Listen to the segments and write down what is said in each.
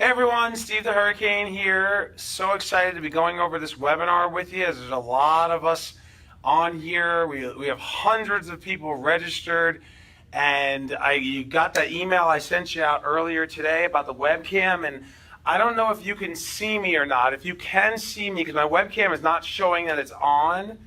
Hey everyone, Steve the Hurricane here. So excited to be going over this webinar with you as there's a lot of us on here. We have hundreds of people registered, and you got that email I sent you out earlier today about the webcam, and I don't know if you can see me or not. If you can see me, because my webcam is not showing that it's on,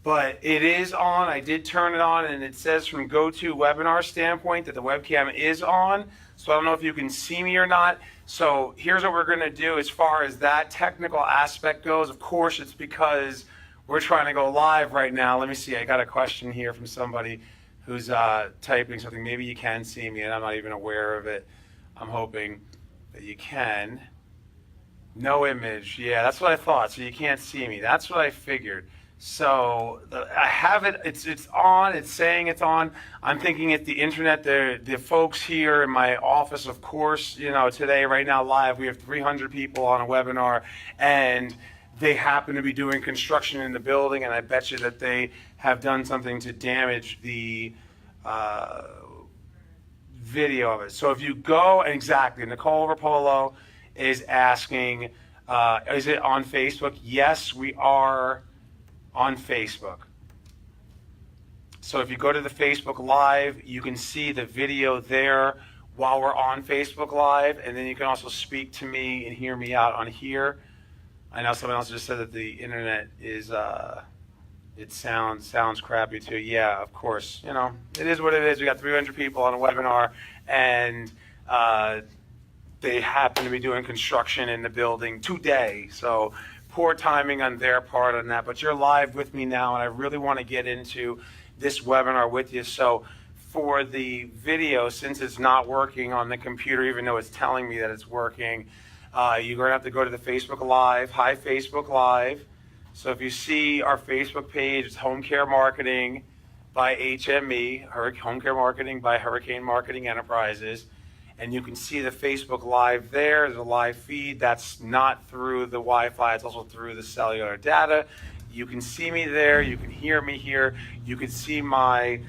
but it is on. I did turn it on, and it says from GoToWebinar standpoint that the webcam is on. So I don't know if you can see me or not. So here's what we're going to do as far as that technical aspect goes. Of course, it's because we're trying to go live right now. Let me see. I got a question here from somebody who's typing something. Maybe you can see me, and I'm not even aware of it. I'm hoping that you can. No image. Yeah, that's what I thought. So you can't see me. That's what I figured. So I have it, it's on, it's saying it's on. I'm thinking it's the internet, the folks here in my office, of course, you know, today, right now, live, we have 300 people on a webinar, and they happen to be doing construction in the building, and I bet you that they have done something to damage the video of it. So if you go, exactly, Nicole Rapolo is asking, is it on Facebook? Yes, we are on Facebook. So if you go to the Facebook Live, you can see the video there while we're on Facebook Live, and then you can also speak to me and hear me out on here. I know someone else just said that the internet is, it sounds crappy too. Yeah, of course, you know, it is what it is. We got 300 people on a webinar, and they happen to be doing construction in the building today. So poor timing on their part on that, but you're live with me now, and I really want to get into this webinar with you. So for the video, since it's not working on the computer, even though it's telling me that it's working, you're going to have to go to the Facebook Live. Hi, Facebook Live. So if you see our Facebook page, it's Home Care Marketing by HME, Home Care Marketing by Hurricane Marketing Enterprises. And you can see the Facebook Live there. There's a live feed. That's not through the Wi-Fi. It's also through the cellular data. You can see me there. You can hear me here. You can see my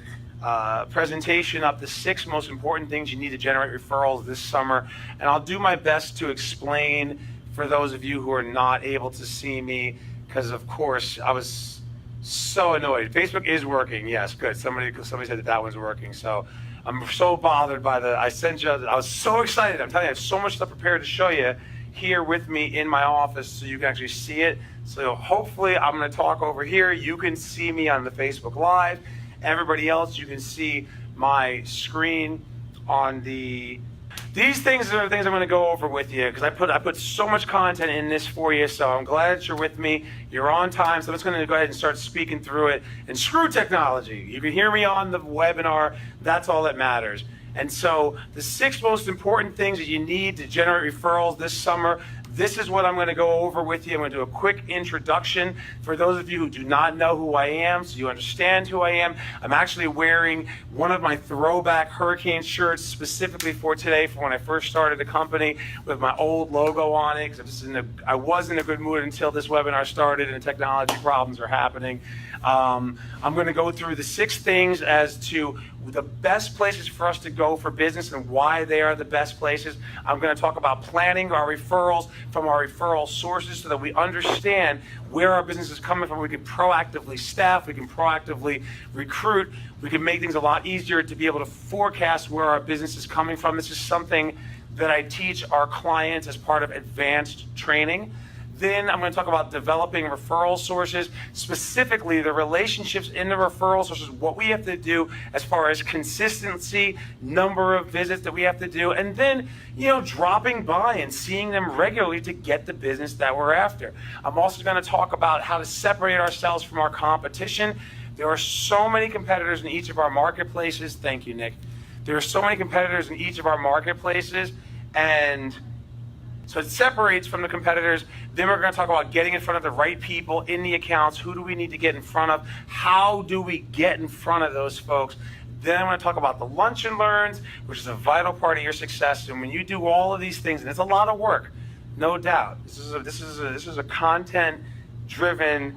presentation of the 6 most important things you need to generate referrals this summer. And I'll do my best to explain for those of you who are not able to see me, because, of course, I was so annoyed. Facebook is working. Yes, good. Somebody said that one's working. So I'm so bothered by I sent you, I was so excited. I'm telling you, I have so much stuff prepared to show you here with me in my office so you can actually see it. So hopefully I'm going to talk over here. You can see me on the Facebook Live. Everybody else, you can see my screen on the... These things are the things I'm going to go over with you, because I put so much content in this for you, so I'm glad that you're with me. You're on time, so I'm just going to go ahead and start speaking through it. And screw technology. You can hear me on the webinar. That's all that matters. And so the 6 most important things that you need to generate referrals this summer, this is what I'm going to go over with you. I'm going to do a quick introduction for those of you who do not know who I am, so you understand who I am. I'm actually wearing one of my throwback Hurricane shirts specifically for today, for when I first started the company, with my old logo on it, because I was in a good mood until this webinar started and technology problems are happening. I'm going to go through the 6 things as to the best places for us to go for business and why they are the best places. I'm going to talk about planning our referrals from our referral sources so that we understand where our business is coming from. We can proactively staff, we can proactively recruit, we can make things a lot easier to be able to forecast where our business is coming from. This is something that I teach our clients as part of advanced training. Then I'm going to talk about developing referral sources, specifically the relationships in the referral sources, what we have to do as far as consistency, number of visits that we have to do, and then, you know, dropping by and seeing them regularly to get the business that we're after. I'm also going to talk about how to separate ourselves from our competition. There are so many competitors in each of our marketplaces. Thank you, Nick. There are so many competitors in each of our marketplaces, and so it separates from the competitors. Then we're going to talk about getting in front of the right people in the accounts. Who do we need to get in front of? How do we get in front of those folks? Then I'm going to talk about the lunch and learns, which is a vital part of your success. And when you do all of these things, and it's a lot of work, no doubt. This is a content-driven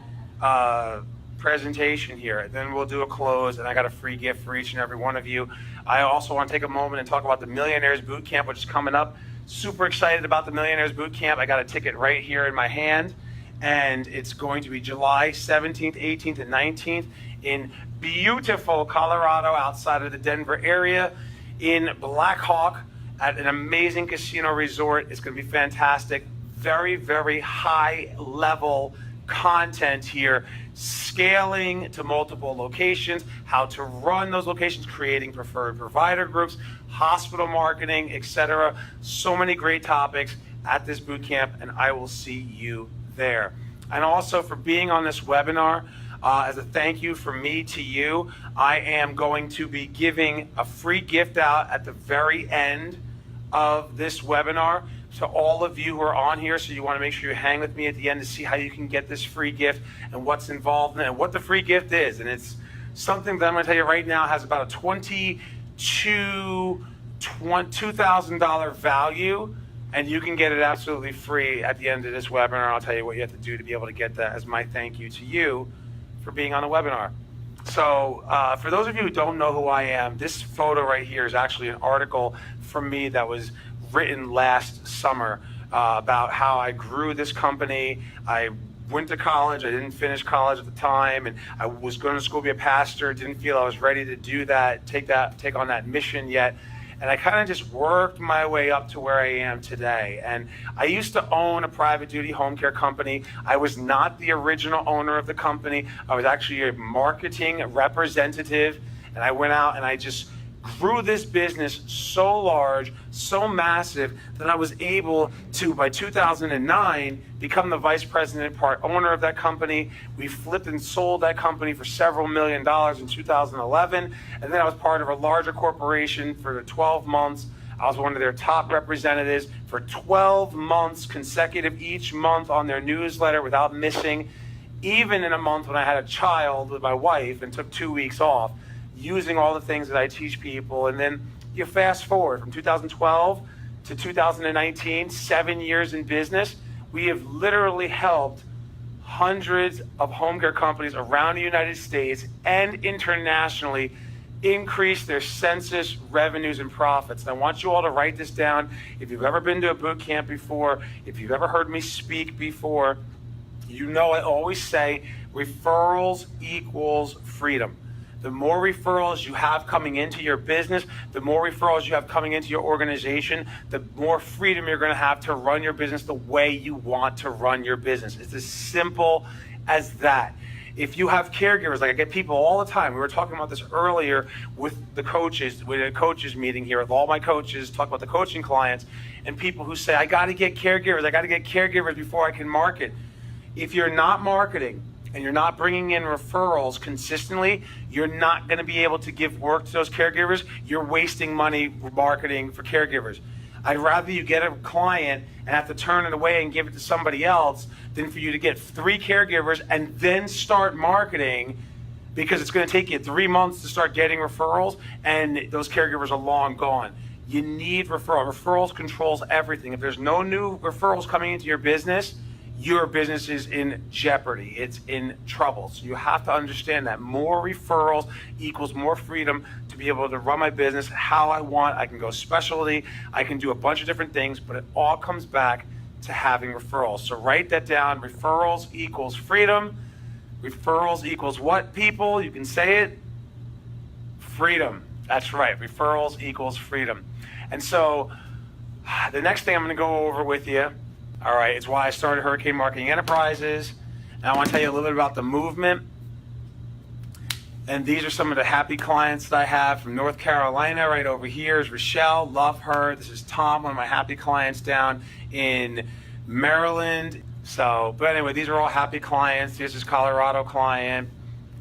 presentation here. Then we'll do a close, and I got a free gift for each and every one of you. I also want to take a moment and talk about the Millionaires Boot Camp, which is coming up Super excited about the Millionaires Boot Camp. I got a ticket right here in my hand, and it's going to be July 17th, 18th, and 19th in beautiful Colorado, outside of the Denver area, in Black Hawk at an amazing casino resort. It's going to be fantastic. Very, very high level content here, scaling to multiple locations, how to run those locations, creating preferred provider groups, hospital marketing, etc. So many great topics at this boot camp, and I will see you there. And also, for being on this webinar, as a thank you from me to you, I am going to be giving a free gift out at the very end of this webinar to all of you who are on here. So you want to make sure you hang with me at the end to see how you can get this free gift and what's involved in it and what the free gift is. And it's something that I'm going to tell you right now has about a $2,000 value, and you can get it absolutely free at the end of this webinar. I'll tell you what you have to do to be able to get that as my thank you to you for being on the webinar. So for those of you who don't know who I am, this photo right here is actually an article from me that was written last summer about how I grew this company. I went to college. I didn't finish college at the time, and I was going to school to be a pastor. Didn't feel I was ready to do that, take on that mission yet. And I kind of just worked my way up to where I am today. And I used to own a private duty home care company. I was not the original owner of the company. I was actually a marketing representative, and I went out and I just grew this business so large, so massive, that I was able to, by 2009, become the vice president, part owner of that company. We flipped and sold that company for several $1 million in 2011, and then I was part of a larger corporation for 12 months. I was one of their top representatives for 12 months consecutive, each month on their newsletter without missing, even in a month when I had a child with my wife and took 2 weeks off, using all the things that I teach people. And then you fast forward from 2012 to 2019, 7 years in business. We have literally helped hundreds of home care companies around the United States and internationally increase their census revenues and profits. And I want you all to write this down. If you've ever been to a boot camp before, if you've ever heard me speak before, you know I always say referrals equals freedom. The more referrals you have coming into your business, the more referrals you have coming into your organization, the more freedom you're going to have to run your business the way you want to run your business. It's as simple as that. If you have caregivers, like I get people all the time, we were talking about this earlier with the coaches, with a coaches meeting here with all my coaches, talk about the coaching clients, and people who say, I got to get caregivers before I can market. If you're not marketing, and you're not bringing in referrals consistently, you're not going to be able to give work to those caregivers. You're wasting money marketing for caregivers. I'd rather you get a client and have to turn it away and give it to somebody else than for you to get 3 caregivers and then start marketing, because it's going to take you 3 months to start getting referrals, and those caregivers are long gone. You need referrals. Referrals controls everything. If there's no new referrals coming into your business is in jeopardy. It's in trouble. So you have to understand that more referrals equals more freedom to be able to run my business how I want. I can go specialty. I can do a bunch of different things, but it all comes back to having referrals. So write that down. Referrals equals freedom. Referrals equals what, people? You can say it. Freedom. That's right. Referrals equals freedom. And so the next thing I'm going to go over with you, all right, it's why I started Hurricane Marketing Enterprises. And I want to tell you a little bit about the movement. And these are some of the happy clients that I have from North Carolina. Right over here is Rochelle. Love her. This is Tom, one of my happy clients down in Maryland. So, but anyway, these are all happy clients. This is Colorado client.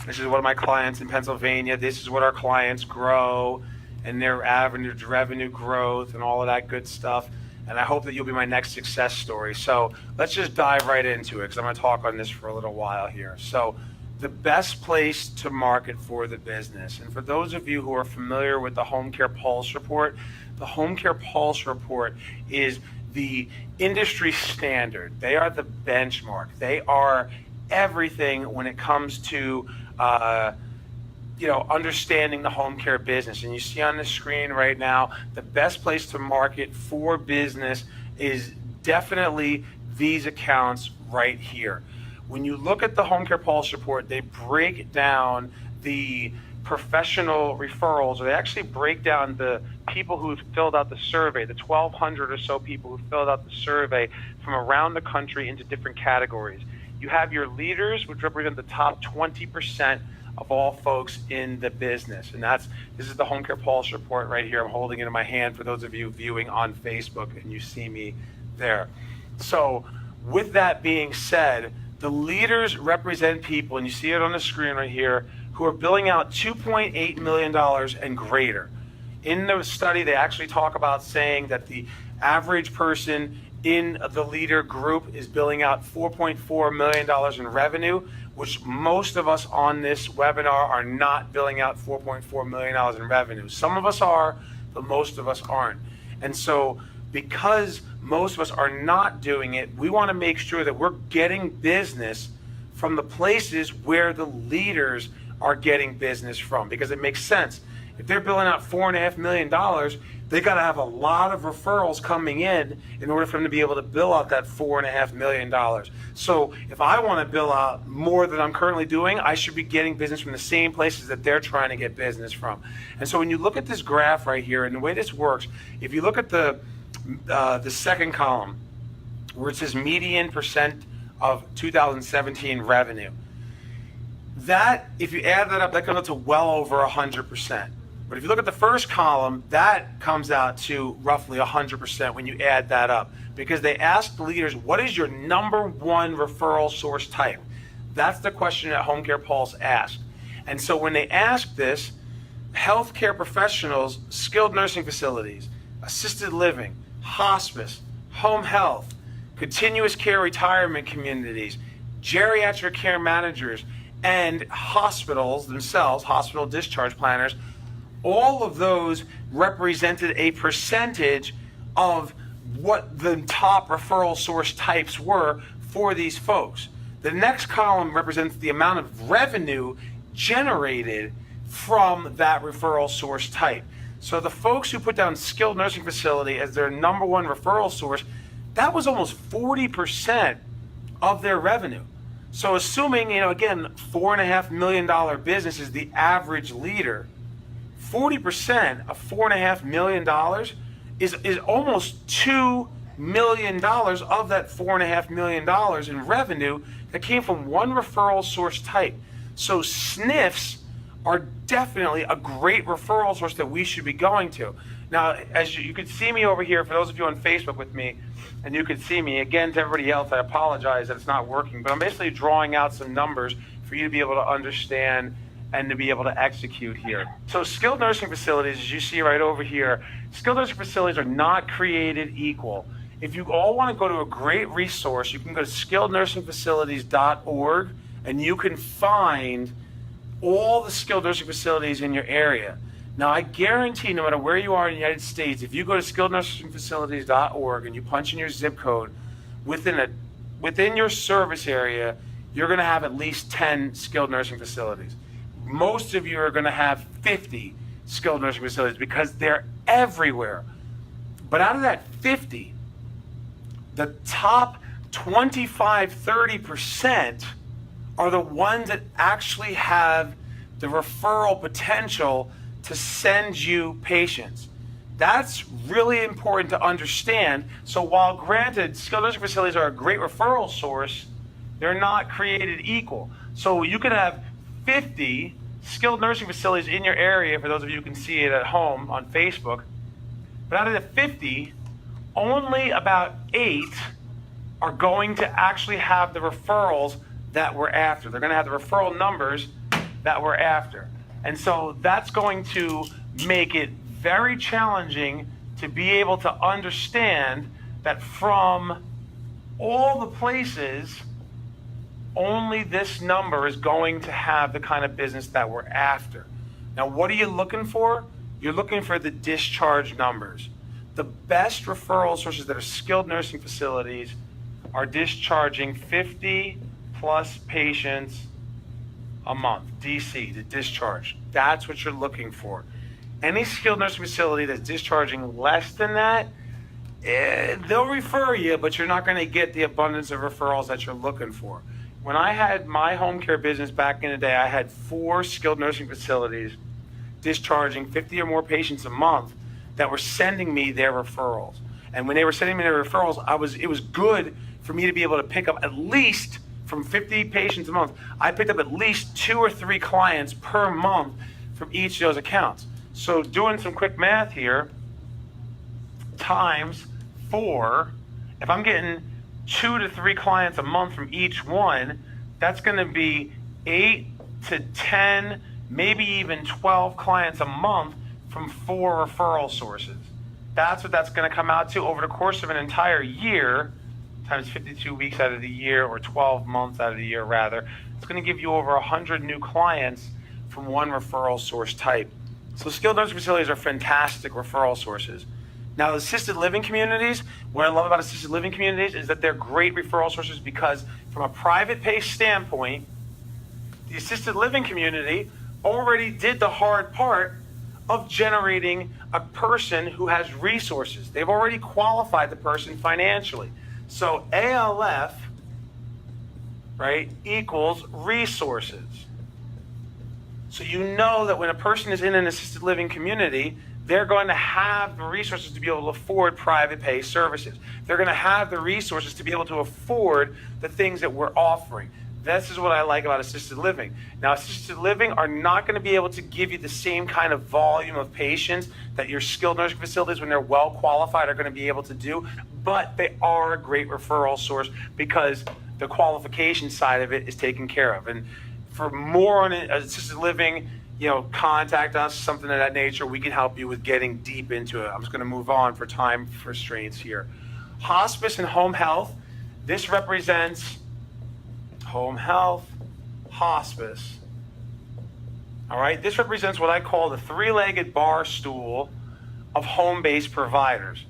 This is one of my clients in Pennsylvania. This is what our clients grow and their average revenue growth and all of that good stuff. And I hope that you'll be my next success story. So let's just dive right into it, because I'm going to talk on this for a little while here. So the best place to market for the business. And for those of you who are familiar with the Home Care Pulse Report, the Home Care Pulse Report is the industry standard. They are the benchmark. They are everything when it comes to understanding the home care business. And you see on the screen right now, the best place to market for business is definitely these accounts right here. When you look at the Home Care Pulse report, they break down the professional referrals, or they actually break down the people who filled out the survey, the 1,200 or so people who filled out the survey from around the country into different categories. You have your leaders, which represent the top 20% of all folks in the business. And this is the Home Care Pulse report right here. I'm holding it in my hand for those of you viewing on Facebook, and you see me there. So with that being said, the leaders represent people, and you see it on the screen right here, who are billing out $2.8 million and greater. In the study, they actually talk about saying that the average person in the leader group is billing out $4.4 million in revenue, which most of us on this webinar are not billing out $4.4 million in revenue. Some of us are, but most of us aren't. And so because most of us are not doing it, we want to make sure that we're getting business from the places where the leaders are getting business from, because it makes sense. If they're billing out $4.5 million, they got to have a lot of referrals coming in order for them to be able to bill out that $4.5 million. So if I want to bill out more than I'm currently doing, I should be getting business from the same places that they're trying to get business from. And so when you look at this graph right here, and the way this works, if you look at the second column, where it says median percent of 2017 revenue, that, if you add that up, that comes out to well over 100%. But if you look at the first column, that comes out to roughly 100% when you add that up, because they ask the leaders, what is your number one referral source type? That's the question that Home Care Pulse asked. And so when they ask this, healthcare professionals, skilled nursing facilities, assisted living, hospice, home health, continuous care retirement communities, geriatric care managers, and hospitals themselves, hospital discharge planners, all of those represented a percentage of what the top referral source types were for these folks. The next column represents the amount of revenue generated from that referral source type. So the folks who put down skilled nursing facility as their number one referral source, that was almost 40% of their revenue. So assuming, again, $4.5 million business is the average leader, 40% of $4.5 million is almost $2 million of that $4.5 million in revenue that came from one referral source type. So SNFs are definitely a great referral source that we should be going to. Now, as you could see me over here, for those of you on Facebook with me, and you could see me, again, to everybody else, I apologize that it's not working, but I'm basically drawing out some numbers for you to be able to understand and to be able to execute here. So skilled nursing facilities, as you see right over here, skilled nursing facilities are not created equal. If you all want to go to a great resource, you can go to skillednursingfacilities.org, and you can find all the skilled nursing facilities in your area. Now, I guarantee no matter where you are in the United States, if you go to skillednursingfacilities.org and you punch in your zip code, within your service area, you're going to have at least 10 skilled nursing facilities. Most of you are going to have 50 skilled nursing facilities because they're everywhere. But out of that 50, the top 25, 30% are the ones that actually have the referral potential to send you patients. That's really important to understand. So while granted, skilled nursing facilities are a great referral source, they're not created equal. So you can have 50 skilled nursing facilities in your area, for those of you who can see it at home on Facebook, but out of the 50, only about 8 are going to actually have the referrals that we're after. They're going to have the referral numbers that we're after. And so that's going to make it very challenging to be able to understand that from all the places, only this number is going to have the kind of business that we're after. Now, what are you looking for? You're looking for the discharge numbers. The best referral sources that are skilled nursing facilities are discharging 50 plus patients a month, DC, to discharge. That's what you're looking for. Any skilled nursing facility that's discharging less than that, they'll refer you, but you're not going to get the abundance of referrals that you're looking for. When I had my home care business back in the day, I had 4 skilled nursing facilities discharging 50 or more patients a month that were sending me their referrals. And when they were sending me their referrals, it was good for me to be able to pick up at least from 50 patients a month. I picked up at least 2 or 3 clients per month from each of those accounts. So doing some quick math here, times 4, if I'm getting 2 to 3 clients a month from each one, that's going to be 8 to 10, maybe even 12 clients a month from 4 referral sources. That's what that's going to come out to over the course of an entire year, times 52 weeks out of the year, or 12 months out of the year rather. It's going to give you over 100 new clients from one referral source type. So skilled nursing facilities are fantastic referral sources. Now, assisted living communities, what I love about assisted living communities is that they're great referral sources because from a private pay standpoint, the assisted living community already did the hard part of generating a person who has resources. They've already qualified the person financially. So ALF, right, equals resources. So you know that when a person is in an assisted living community, they're going to have the resources to be able to afford private pay services. They're going to have the resources to be able to afford the things that we're offering. This is what I like about assisted living. Now, assisted living are not going to be able to give you the same kind of volume of patients that your skilled nursing facilities, when they're well qualified, are going to be able to do, but they are a great referral source because the qualification side of it is taken care of. And for more on assisted living, contact us, something of that nature. We can help you with getting deep into it. I'm just going to move on for time restraints here. Hospice and home health. This represents home health, hospice. All right, this represents what I call the 3-legged bar stool of home-based providers.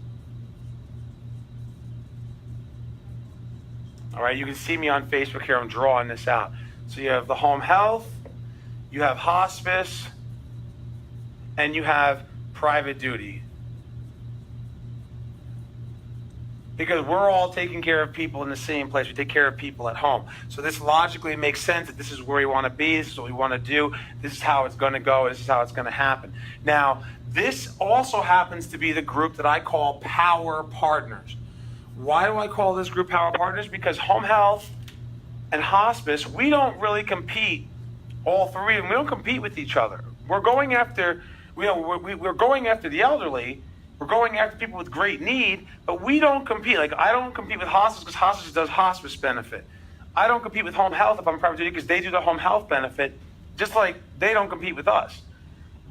All right, you can see me on Facebook here. I'm drawing this out. So you have the home health, you have hospice, and you have private duty. Because we're all taking care of people in the same place. We take care of people at home. So this logically makes sense that this is where we want to be. This is what we want to do. This is how it's going to go. This is how it's going to happen. Now, this also happens to be the group that I call Power Partners. Why do I call this group Power Partners? Because home health and hospice, we don't really compete, all three, and we don't compete with each other. We're going after, we're going after the elderly. We're going after people with great need, but we don't compete. Like, I don't compete with hospice because hospice does hospice benefit. I don't compete with home health if I'm private duty because they do the home health benefit, just like they don't compete with us.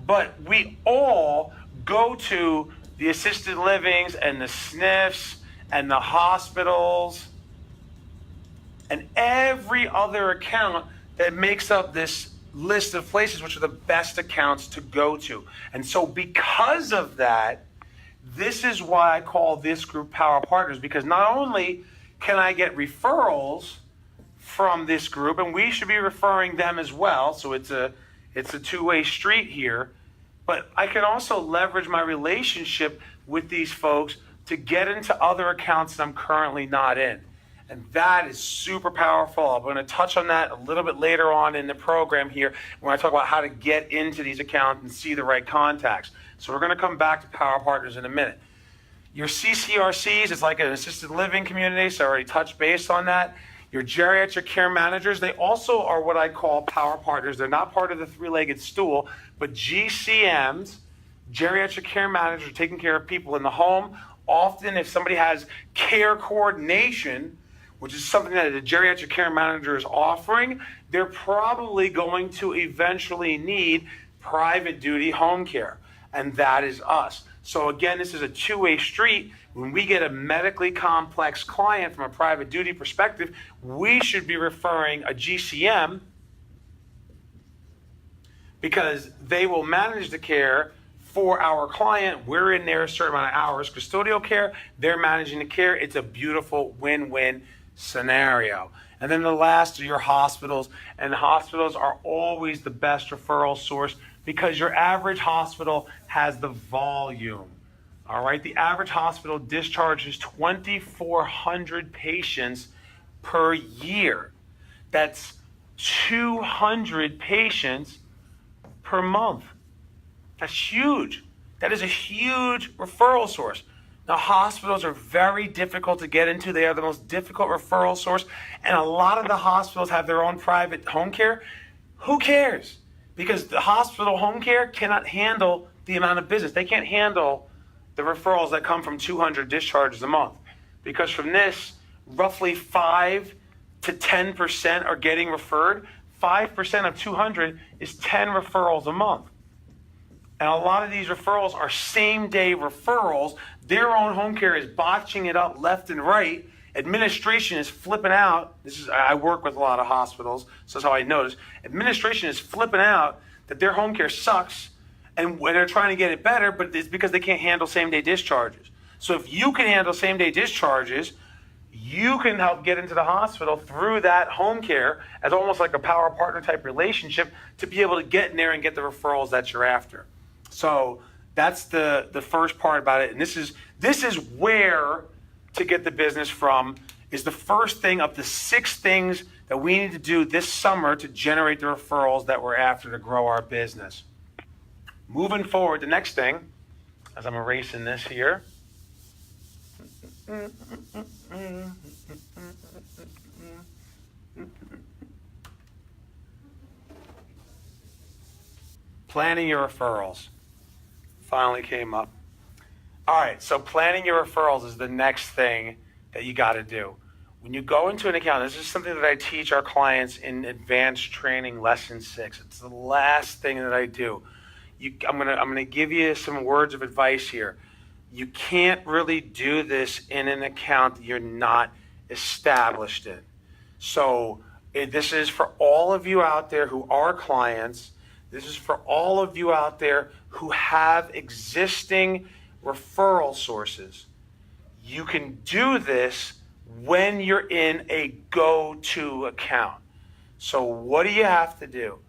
But we all go to the assisted livings and the SNFs and the hospitals and every other account that makes up this list of places which are the best accounts to go to. And so because of that, this is why I call this group Power Partners, because not only can I get referrals from this group, and we should be referring them as well, so it's a two-way street here, but I can also leverage my relationship with these folks to get into other accounts that I'm currently not in. And that is super powerful. I'm going to touch on that a little bit later on in the program here when I talk about how to get into these accounts and see the right contacts. So we're going to come back to Power Partners in a minute. Your CCRCs, it's like an assisted living community, so I already touched base on that. Your geriatric care managers, they also are what I call Power Partners. They're not part of the 3-legged stool, but GCMs, geriatric care managers, are taking care of people in the home. Often if somebody has care coordination, which is something that a geriatric care manager is offering, they're probably going to eventually need private duty home care, and that is us. So again, this is a two-way street. When we get a medically complex client from a private duty perspective, we should be referring a GCM because they will manage the care for our client. We're in there a certain amount of hours. Custodial care, they're managing the care. It's a beautiful win-win scenario. And then the last are your hospitals, and hospitals are always the best referral source because your average hospital has the volume. All right, the average hospital discharges 2,400 patients per year. That's 200 patients per month. That's huge. That is a huge referral source. Now, hospitals are very difficult to get into. They are the most difficult referral source. And a lot of the hospitals have their own private home care. Who cares? Because the hospital home care cannot handle the amount of business. They can't handle the referrals that come from 200 discharges a month. Because from this, roughly 5 to 10% are getting referred. 5% of 200 is 10 referrals a month. And a lot of these referrals are same-day referrals. Their own home care is botching it up left and right. Administration is flipping out. I work with a lot of hospitals, so that's how I notice. Administration is flipping out that their home care sucks, and when they're trying to get it better, but it's because they can't handle same-day discharges. So if you can handle same-day discharges, you can help get into the hospital through that home care as almost like a power partner type relationship to be able to get in there and get the referrals that you're after. So that's the first part about it. And this is where to get the business from is the first thing of the 6 things that we need to do this summer to generate the referrals that we're after to grow our business. Moving forward, the next thing, as I'm erasing this here. Planning your referrals. Finally came up. All right, so planning your referrals is the next thing that you got to do. When you go into an account, this is something that I teach our clients in advanced training lesson 6. It's the last thing that I do. I'm gonna give you some words of advice here. You can't really do this in an account that you're not established in. So this is for all of you out there who are clients. This is for all of you out there who have existing referral sources. You can do this when you're in a go-to account. So what do you have to do?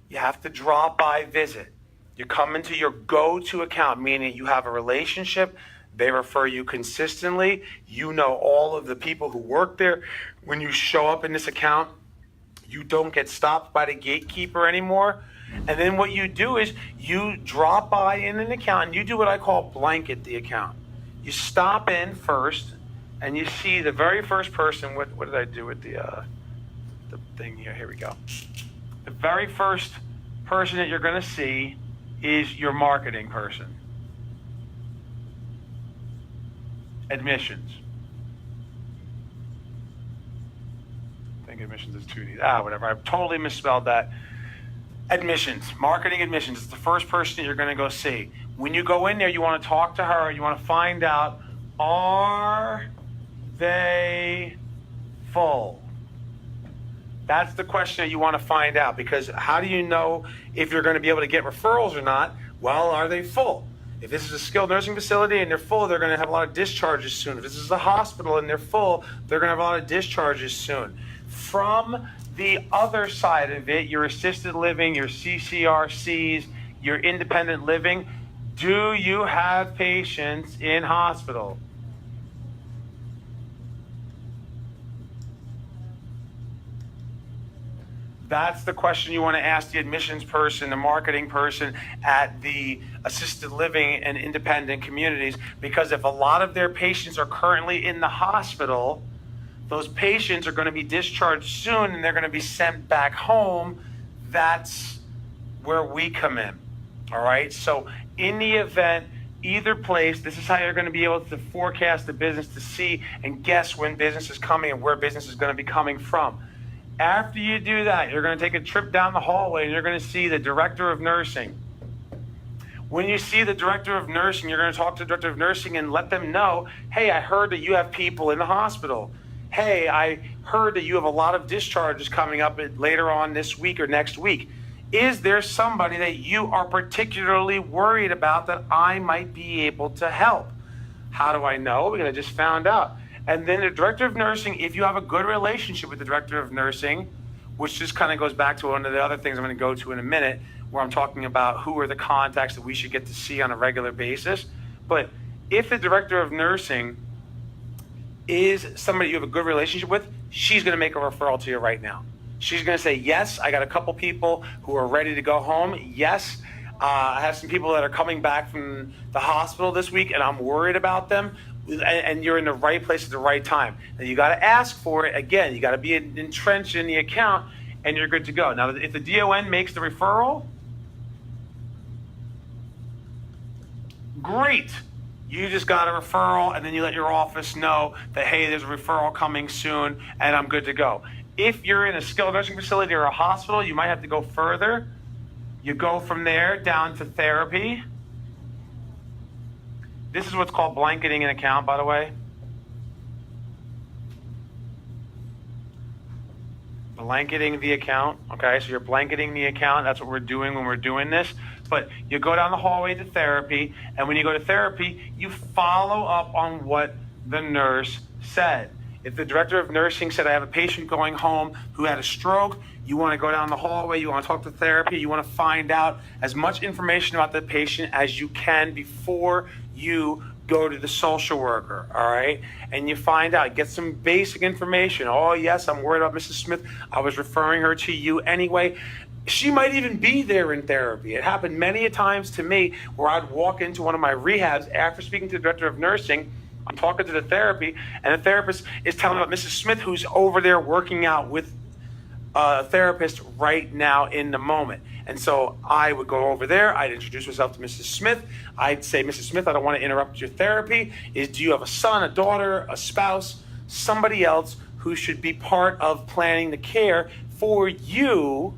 You have to drop by visit. You come into your go-to account, meaning you have a relationship. They refer you consistently. You know all of the people who work there. When you show up in this account, you don't get stopped by the gatekeeper anymore. And then what you do is you drop by in an account and you do what I call blanket the account. You stop in first and you see the very first person. What did I do with the thing here? Here we go. The very first person that you're going to see is your marketing person. Admissions. I think admissions is 2D. Whatever. I've totally misspelled that. Admissions, marketing admissions. It's the first person that you're going to go see. When you go in there, you want to talk to her. You want to find out, are they full? That's the question that you want to find out, because how do you know if you're going to be able to get referrals or not? Well, are they full? If this is a skilled nursing facility and they're full, they're going to have a lot of discharges soon. If this is a hospital and they're full, they're going to have a lot of discharges soon. From the other side of it, your assisted living, your CCRCs, your independent living, do you have patients in hospital? That's the question you want to ask the admissions person, the marketing person at the assisted living and independent communities, because if a lot of their patients are currently in the hospital, those patients are going to be discharged soon and they're going to be sent back home. That's where we come in. All right. So in the event, either place, this is how you're going to be able to forecast the business to see and guess when business is coming and where business is going to be coming from. After you do that, you're going to take a trip down the hallway and you're going to see the director of nursing. When you see the director of nursing, you're going to talk to the director of nursing and let them know, hey, I heard that you have people in the hospital. Hey, I heard that you have a lot of discharges coming up later on this week or next week. Is there somebody that you are particularly worried about that I might be able to help? How do I know? Because I just found out. And then the director of nursing, if you have a good relationship with the director of nursing, which just kind of goes back to one of the other things I'm going to go to in a minute, where I'm talking about who are the contacts that we should get to see on a regular basis. But if the director of nursing is somebody you have a good relationship with, she's going to make a referral to you right now. She's going to say, yes, I got a couple people who are ready to go home. Yes, I have some people that are coming back from the hospital this week, and I'm worried about them. And you're in the right place at the right time. And you got to ask for it. Again, you got to be entrenched in the account, and you're good to go. Now, if the DON makes the referral, great. You just got a referral, and then you let your office know that, hey, there's a referral coming soon, and I'm good to go. If you're in a skilled nursing facility or a hospital, you might have to go further. You go from there down to therapy. This is what's called blanketing an account, by the way. Blanketing the account, okay? So you're blanketing the account. That's what we're doing when we're doing this. But you go down the hallway to therapy, and when you go to therapy, you follow up on what the nurse said. If the director of nursing said, I have a patient going home who had a stroke, you want to go down the hallway, you want to talk to therapy, you want to find out as much information about the patient as you can before you go to the social worker, all right? And you find out, get some basic information. Oh, yes, I'm worried about Mrs. Smith. I was referring her to you anyway. She might even be there in therapy. It happened many a times to me where I'd walk into one of my rehabs after speaking to the director of nursing. I'm talking to the therapy, and the therapist is telling about Mrs. Smith, who's over there working out with a therapist right now in the moment. And so I would go over there. I'd introduce myself to Mrs. Smith. I'd say, Mrs. Smith, I don't want to interrupt your therapy. Do you have a son, a daughter, a spouse, somebody else who should be part of planning the care for you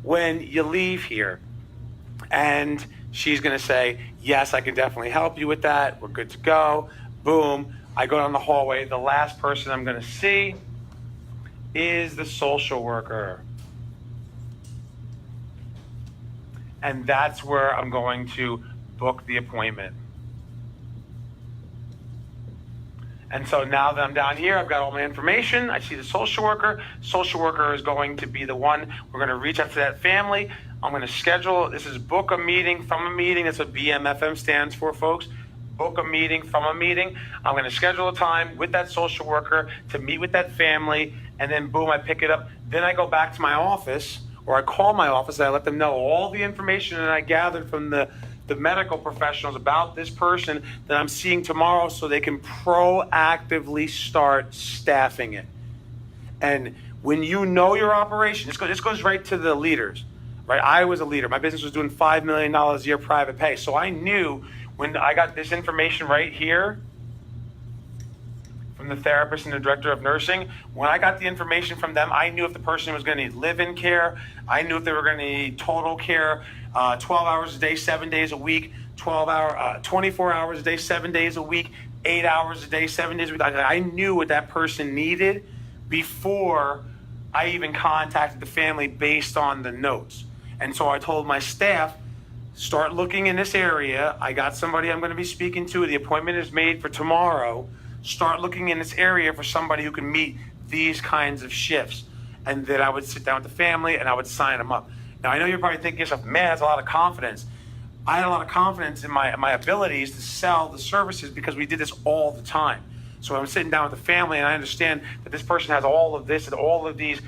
when you leave here? And she's going to say, yes, I can definitely help you with that. We're good to go. Boom. I go down the hallway. The last person I'm going to see is the social worker. And that's where I'm going to book the appointment. And so now that I'm down here, I've got all my information. I see the social worker. Social worker is going to be the one. We're going to reach out to that family. I'm going to schedule, this is book a meeting from a meeting. That's what BMFM stands for, folks. Book a meeting from a meeting. I'm going to schedule a time with that social worker to meet with that family, and then boom, I pick it up. Then I go back to my office, or I call my office, and I let them know all the information that I gathered from the medical professionals about this person that I'm seeing tomorrow, so they can proactively start staffing it. And when you know your operation, this goes right to the leaders, right? I was a leader. My business was doing $5 million a year private pay. So I knew when I got this information right here from the therapist and the director of nursing, when I got the information from them, I knew if the person was going to need live-in care. I knew if they were going to need total care, 12 hours a day, 7 days a week, 24 hours a day, 7 days a week, 8 hours a day, 7 days a week. I knew what that person needed before I even contacted the family based on the notes. And so I told my staff, start looking in this area. I got somebody I'm going to be speaking to. The appointment is made for tomorrow. Start looking in this area for somebody who can meet these kinds of shifts. And then I would sit down with the family and I would sign them up. Now, I know you're probably thinking to yourself, man, that's a lot of confidence. I had a lot of confidence in my abilities to sell the services because we did this all the time. So I'm sitting down with the family and I understand that this person has all of this and all of these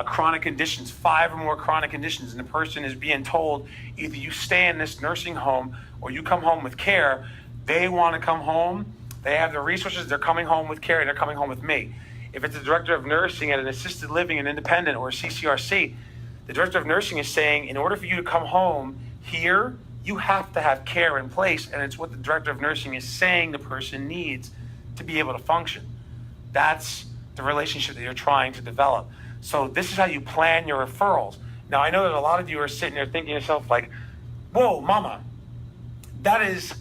chronic conditions, 5 or more chronic conditions, and the person is being told either you stay in this nursing home or you come home with care. They want to come home. They have the resources. They're coming home with care and they're coming home with me. If it's a director of nursing at an assisted living, an independent, or a CCRC, the director of nursing is saying, in order for you to come home here, you have to have care in place, and it's what the director of nursing is saying the person needs to be able to function. That's the relationship that you're trying to develop. So this is how you plan your referrals. Now, I know that a lot of you are sitting there thinking to yourself like, whoa, mama, that is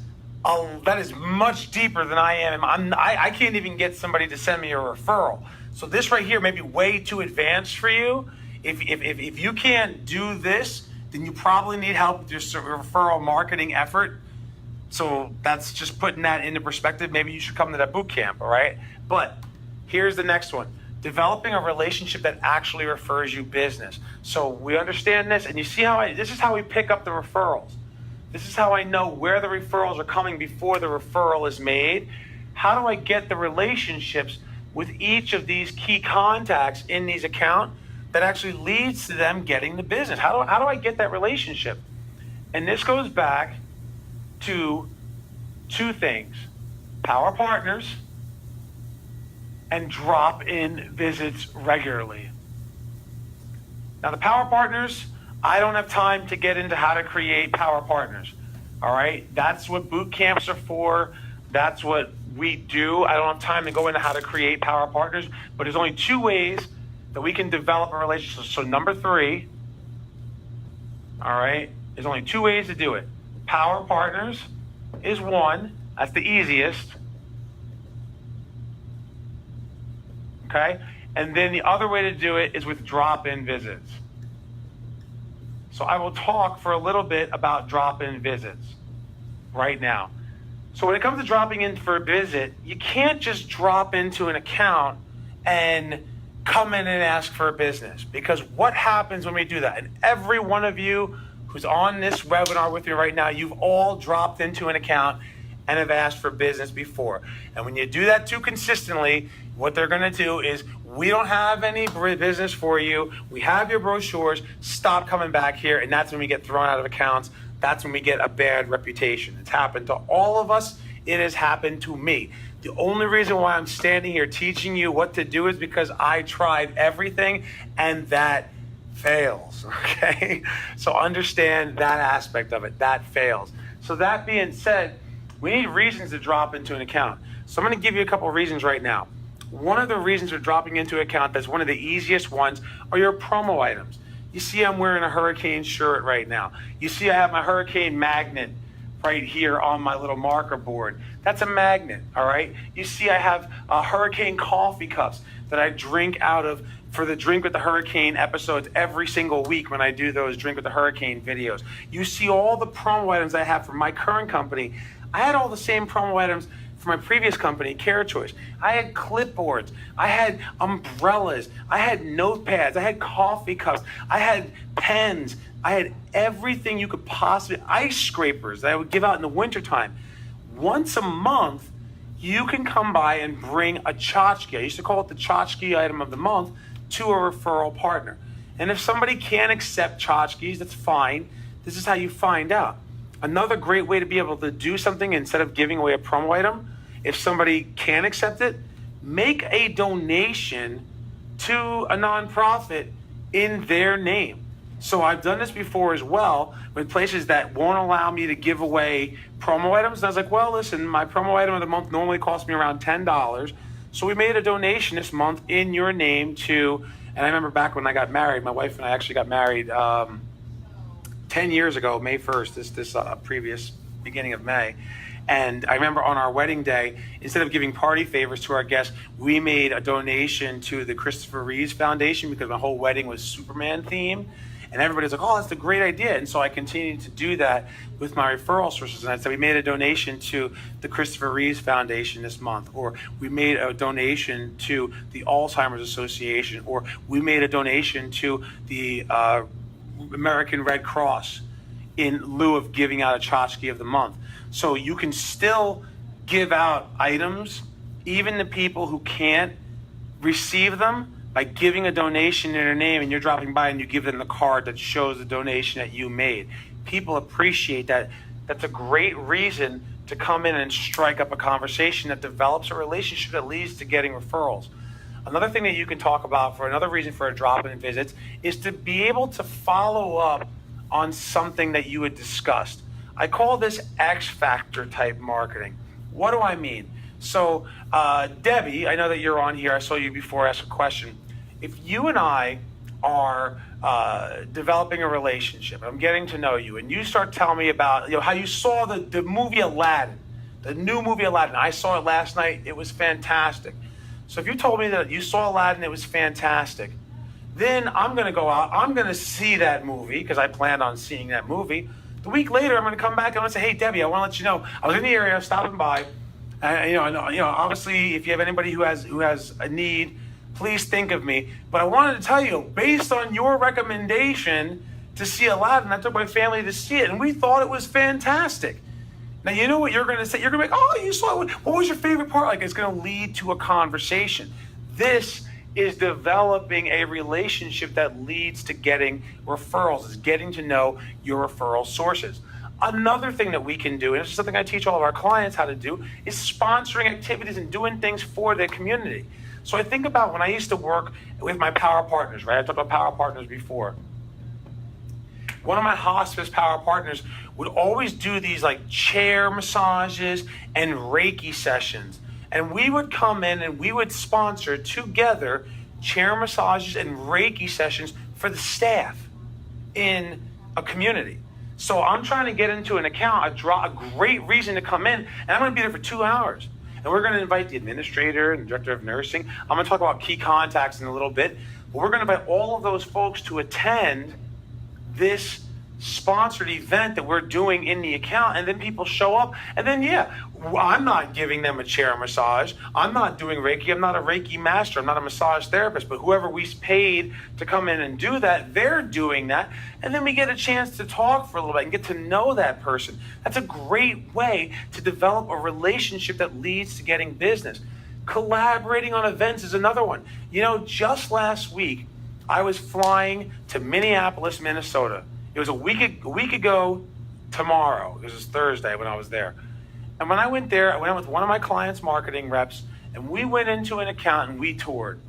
much deeper than I am. I can't even get somebody to send me a referral. So this right here may be way too advanced for you. If you can't do this, then you probably need help with your referral marketing effort. So that's just putting that into perspective. Maybe you should come to that boot camp, all right? But Here's the next one. Developing a relationship that actually refers you business. So we understand this, and you see how this is how we pick up the referrals. This is how I know where the referrals are coming before the referral is made. How do I get the relationships with each of these key contacts in these accounts that actually leads to them getting the business? How do I get that relationship? And this goes back to two things: power partners and drop-in visits regularly. Now the power partners, I don't have time to get into how to create power partners. All right, that's what boot camps are for. That's what we do. I don't have time to go into how to create power partners, but there's only two ways that we can develop a relationship. So number 3, all right, there's only 2 ways to do it. Power partners is one. That's the easiest. Okay? And then the other way to do it is with drop-in visits. So I will talk for a little bit about drop-in visits right now. So when it comes to dropping in for a visit, you can't just drop into an account and come in and ask for a business, because what happens when we do that? And every one of you who's on this webinar with me right now, you've all dropped into an account and have asked for business before. And when you do that too consistently, what they're going to do is, we don't have any business for you. We have your brochures. Stop coming back here. And that's when we get thrown out of accounts. That's when we get a bad reputation. It's happened to all of us. It has happened to me. The only reason why I'm standing here teaching you what to do is because I tried everything and that fails, okay? So understand that aspect of it. That fails. So that being said, we need reasons to drop into an account. So I'm going to give you a couple of reasons right now. One of the reasons for dropping into an account, that's one of the easiest ones, are your promo items. You see I'm wearing a hurricane shirt right now. You see I have my hurricane magnet right here on my little marker board. That's a magnet, all right? You see I have hurricane coffee cups that I drink out of for the Drink with the Hurricane episodes every single week when I do those Drink with the Hurricane videos. You see all the promo items I have for my current company. I had all the same promo items for my previous company, Care Choice. I had clipboards, I had umbrellas, I had notepads, I had coffee cups, I had pens, I had everything you could possibly, ice scrapers that I would give out in the wintertime. Once a month, you can come by and bring a tchotchke. I used to call it the tchotchke item of the month, to a referral partner. And if somebody can't accept tchotchkes, that's fine. This is how you find out. Another great way to be able to do something instead of giving away a promo item, if somebody can't accept it, make a donation to a nonprofit in their name. So I've done this before as well with places that won't allow me to give away promo items. And I was like, well, listen, my promo item of the month normally costs me around $10. So we made a donation this month in your name to, and I remember back when I got married, my wife and I actually got married 10 years ago, May 1st, this previous beginning of May. And I remember on our wedding day, instead of giving party favors to our guests, we made a donation to the Christopher Reeves Foundation, because my whole wedding was Superman themed. And everybody's like, oh, that's a great idea. And so I continued to do that with my referral sources. And I said, we made a donation to the Christopher Reeves Foundation this month, or we made a donation to the Alzheimer's Association, or we made a donation to the American Red Cross in lieu of giving out a tchotchke of the month. So you can still give out items, even to people who can't receive them, by giving a donation in their name, and you're dropping by and you give them the card that shows the donation that you made. People appreciate that. That's a great reason to come in and strike up a conversation that develops a relationship that leads to getting referrals. Another thing that you can talk about for another reason for a drop-in visits is to be able to follow up on something that you had discussed. I call this X factor type marketing. What do I mean? So Debbie, I know that you're on here. I saw you before ask a question. If you and I are developing a relationship, I'm getting to know you, and you start telling me about how you saw the movie Aladdin, the new movie Aladdin. I saw it last night. It was fantastic. So if you told me that you saw Aladdin, it was fantastic, then I'm going to go out. I'm going to see that movie because I planned on seeing that movie. The week later, I'm going to come back and I'm going to say, hey, Debbie, I want to let you know I was in the area, stopping by, Obviously, if you have anybody who has a need, please think of me. But I wanted to tell you, based on your recommendation to see Aladdin, I took my family to see it, and we thought it was fantastic. Now, you know what you're going to say? You're going to be like, oh, you saw it. What was your favorite part? Like, it's going to lead to a conversation. This is developing a relationship that leads to getting referrals, is getting to know your referral sources. Another thing that we can do, and this is something I teach all of our clients how to do, is sponsoring activities and doing things for the community. So I think about when I used to work with my power partners, right? I talked about power partners before. One of my hospice power partners would always do these like chair massages and Reiki sessions. And we would come in and we would sponsor together chair massages and Reiki sessions for the staff in a community. So I'm trying to get into an account, a great reason to come in, and I'm going to be there for 2 hours. And we're going to invite the administrator and the director of nursing. I'm going to talk about key contacts in a little bit. But we're going to invite all of those folks to attend this sponsored event that we're doing in the account, and then people show up, and then I'm not giving them a chair massage, I'm not doing Reiki, I'm not a Reiki master, I'm not a massage therapist, but whoever we paid to come in and do that, they're doing that, and then we get a chance to talk for a little bit and get to know that person. That's a great way to develop a relationship that leads to getting business. Collaborating on events is another one. Just last week I was flying to Minneapolis, Minnesota. It was a week ago tomorrow. It was Thursday when I was there. And when I went there, I went with one of my clients' marketing reps, and we went into an account and we toured.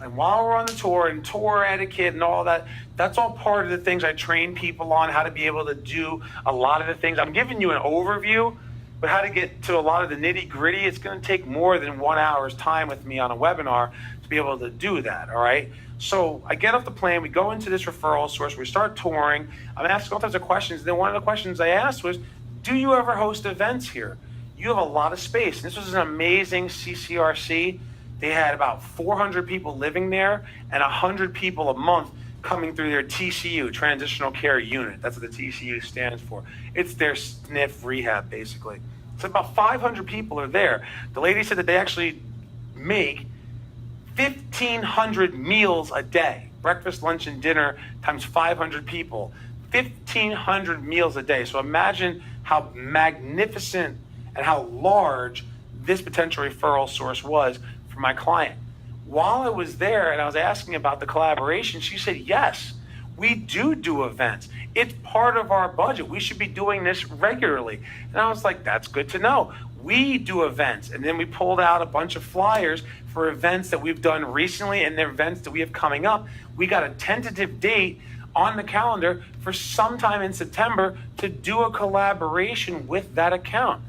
And while we're on the tour and tour etiquette and all that, that's all part of the things I train people on, how to be able to do a lot of the things. I'm giving you an overview, but how to get to a lot of the nitty gritty, it's going to take more than 1 hour's time with me on a webinar to be able to do that, all right? So I get off the plane, we go into this referral source, we start touring, I'm asking all types of questions, and then one of the questions I asked was, do you ever host events here? You have a lot of space. And this was an amazing CCRC. They had about 400 people living there and 100 people a month coming through their TCU, Transitional Care Unit. That's what the TCU stands for. It's their SNF rehab, basically. So about 500 people are there. The lady said that they actually make 1,500 meals a day, breakfast, lunch, and dinner times 500 people, 1,500 meals a day. So imagine how magnificent and how large this potential referral source was for my client. While I was there and I was asking about the collaboration, she said, yes, we do events. It's part of our budget. We should be doing this regularly. And I was like, that's good to know. We do events. And then we pulled out a bunch of flyers for events that we've done recently and the events that we have coming up. We got a tentative date on the calendar for sometime in September to do a collaboration with that account.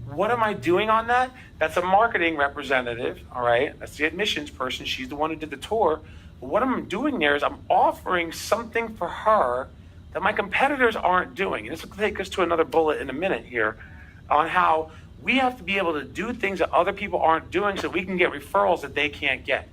What am I doing on that? That's a marketing representative, all right? That's the admissions person. She's the one who did the tour. But what I'm doing there is I'm offering something for her that my competitors aren't doing. And this will take us to another bullet in a minute here on how we have to be able to do things that other people aren't doing so we can get referrals that they can't get.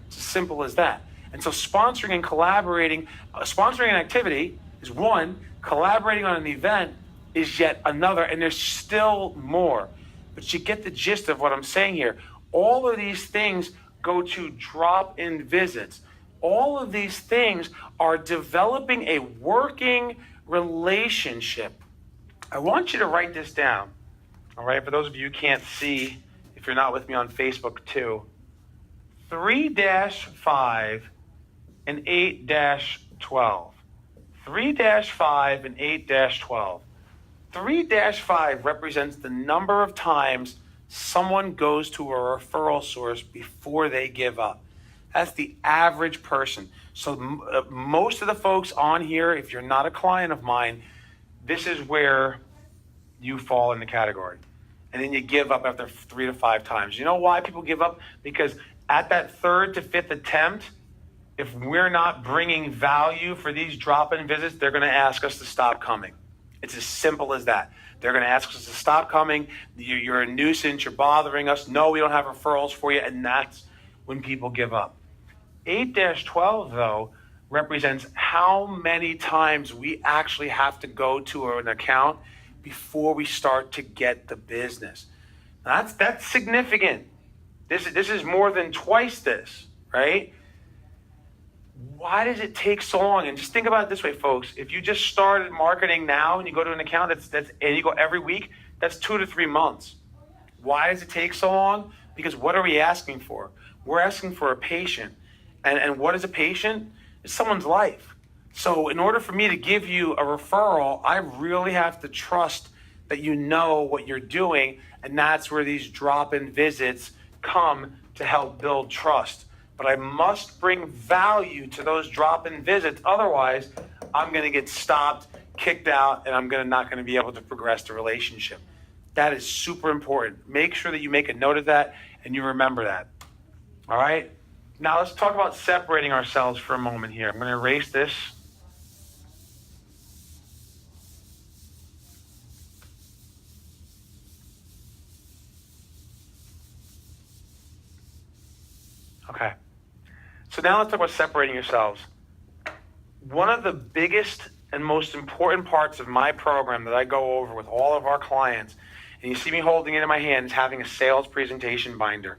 It's as simple as that. And so sponsoring and collaborating, sponsoring an activity is one, collaborating on an event is yet another, and there's still more. But you get the gist of what I'm saying here. All of these things go to drop-in visits. All of these things are developing a working relationship. I want you to write this down, all right? For those of you who can't see, if you're not with me on Facebook too, 3-5 and 8-12. 3-5 and 8-12. 3-5 represents the number of times someone goes to a referral source before they give up. That's the average person. So most of the folks on here, if you're not a client of mine, this is where you fall in the category. And then you give up after 3 to 5 times. You know why people give up? Because at that 3rd to 5th attempt, if we're not bringing value for these drop-in visits, they're going to ask us to stop coming. It's as simple as that. They're going to ask us to stop coming. You're a nuisance. You're bothering us. No, we don't have referrals for you. And that's when people give up. 8-12, though, represents how many times we actually have to go to an account before we start to get the business. That's significant. This is more than twice this, right? Why does it take so long? And just think about it this way, folks. If you just started marketing now and you go to an account and you go every week, that's 2 to 3 months. Why does it take so long? Because what are we asking for? We're asking for a patient. And what is a patient? It's someone's life. So in order for me to give you a referral, I really have to trust that you know what you're doing, and that's where these drop-in visits come to help build trust. But I must bring value to those drop-in visits. Otherwise, I'm going to get stopped, kicked out, and I'm not going to be able to progress the relationship. That is super important. Make sure that you make a note of that and you remember that. All right? Now let's talk about separating ourselves for a moment here. I'm going to erase this. Okay. So now let's talk about separating yourselves. One of the biggest and most important parts of my program that I go over with all of our clients, and you see me holding it in my hand, is having a sales presentation binder.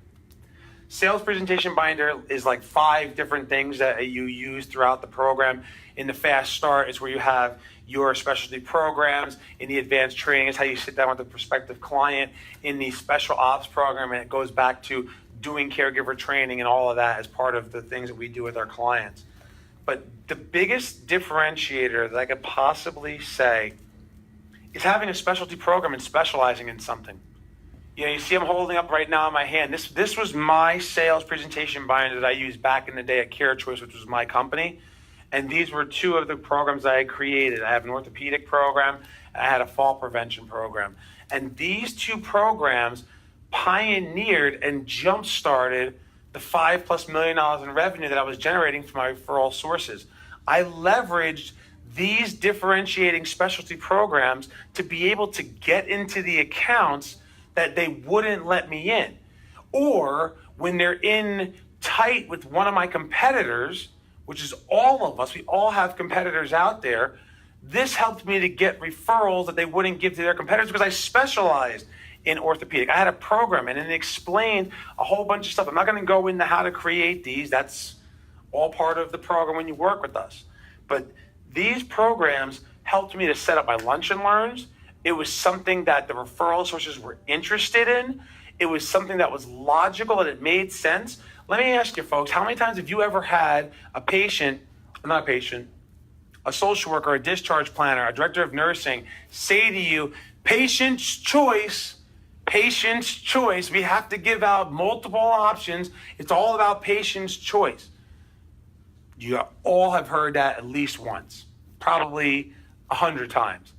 Sales presentation binder is like 5 different things that you use throughout the program. In the fast start, it's where you have your specialty programs. In the advanced training, is how you sit down with the prospective client. In the special ops program, and it goes back to doing caregiver training and all of that as part of the things that we do with our clients. But the biggest differentiator that I could possibly say is having a specialty program and specializing in something. You know, you see I'm holding up right now in my hand. This was my sales presentation binder that I used back in the day at CareChoice, which was my company. And these were 2 of the programs I had created. I have an orthopedic program, and I had a fall prevention program. And these 2 programs pioneered and jump-started the $5+ million in revenue that I was generating from my referral sources. I leveraged these differentiating specialty programs to be able to get into the accounts that they wouldn't let me in. Or when they're in tight with one of my competitors, which is all of us, we all have competitors out there, this helped me to get referrals that they wouldn't give to their competitors because I specialized in orthopedic. I had a program and it explained a whole bunch of stuff. I'm not going to go into how to create these. That's all part of the program when you work with us. But these programs helped me to set up my lunch and learns. It was something that the referral sources were interested in. It was something that was logical and it made sense. Let me ask you folks, how many times have you ever had a social worker, a discharge planner, a director of nursing say to you, patient's choice, we have to give out multiple options. It's all about patient's choice. You all have heard that at least once, probably 100 times.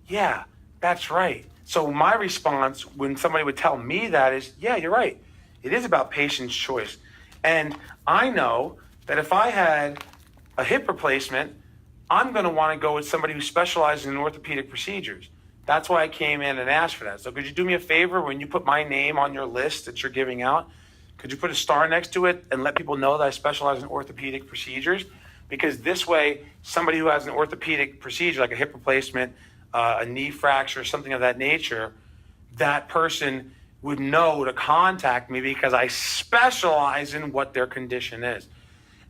Yeah, that's right. So my response when somebody would tell me that is, yeah, you're right. It is about patient's choice. And I know that if I had a hip replacement, I'm going to want to go with somebody who specializes in orthopedic procedures. That's why I came in and asked for that. So could you do me a favor when you put my name on your list that you're giving out? Could you put a star next to it and let people know that I specialize in orthopedic procedures? Because this way, somebody who has an orthopedic procedure, like a hip replacement, a knee fracture, something of that nature, that person would know to contact me because I specialize in what their condition is.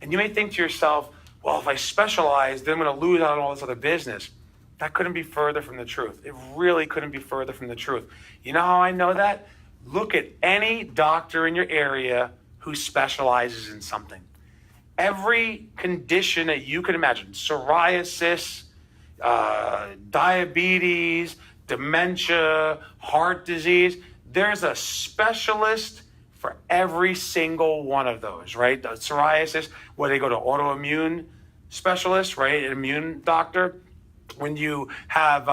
And you may think to yourself, well, if I specialize, then I'm going to lose out on all this other business. That couldn't be further from the truth. It really couldn't be further from the truth. You know how I know that? Look at any doctor in your area who specializes in something. Every condition that you can imagine, psoriasis, diabetes, dementia, heart disease, there's a specialist for every single one of those, right? The psoriasis, where they go to autoimmune specialist, right? An immune doctor. When you have,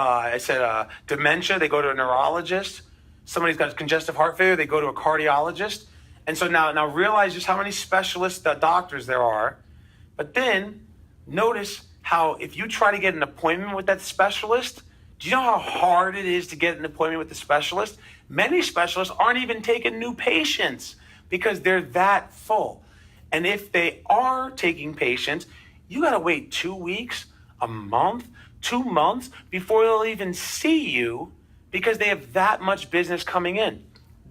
dementia, they go to a neurologist. Somebody's got congestive heart failure, they go to a cardiologist. And so now realize just how many specialist doctors there are. But then notice how if you try to get an appointment with that specialist, do you know how hard it is to get an appointment with the specialist? Many specialists aren't even taking new patients because they're that full. And if they are taking patients, you got to wait 2 weeks, a month, 2 months before they'll even see you because they have that much business coming in.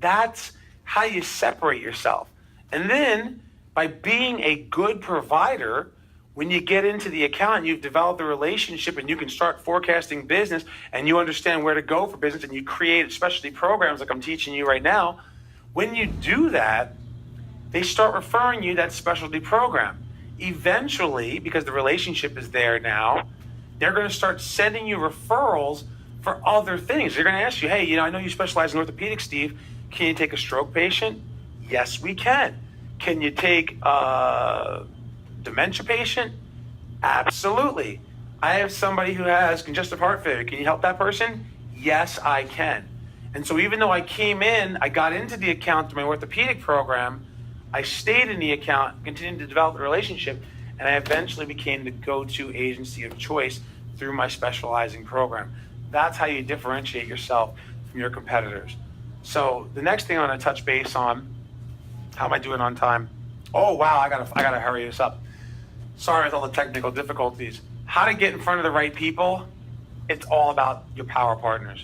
That's how you separate yourself. And then by being a good provider, when you get into the account, you've developed a relationship and you can start forecasting business and you understand where to go for business and you create specialty programs like I'm teaching you right now. When you do that, they start referring you that specialty program. Eventually, because the relationship is there now, they're going to start sending you referrals for other things. They're going to ask you, hey, I know you specialize in orthopedics, Steve. Can you take a stroke patient? Yes, we can. Can you take a dementia patient? Absolutely. I have somebody who has congestive heart failure. Can you help that person? Yes, I can. And so even though I got into the account through my orthopedic program, I stayed in the account, continued to develop the relationship, and I eventually became the go-to agency of choice through my specializing program. That's how you differentiate yourself from your competitors. So the next thing I want to touch base on, how am I doing on time? Oh wow, I gotta hurry this up. Sorry with all the technical difficulties. How to get in front of the right people? It's all about your power partners.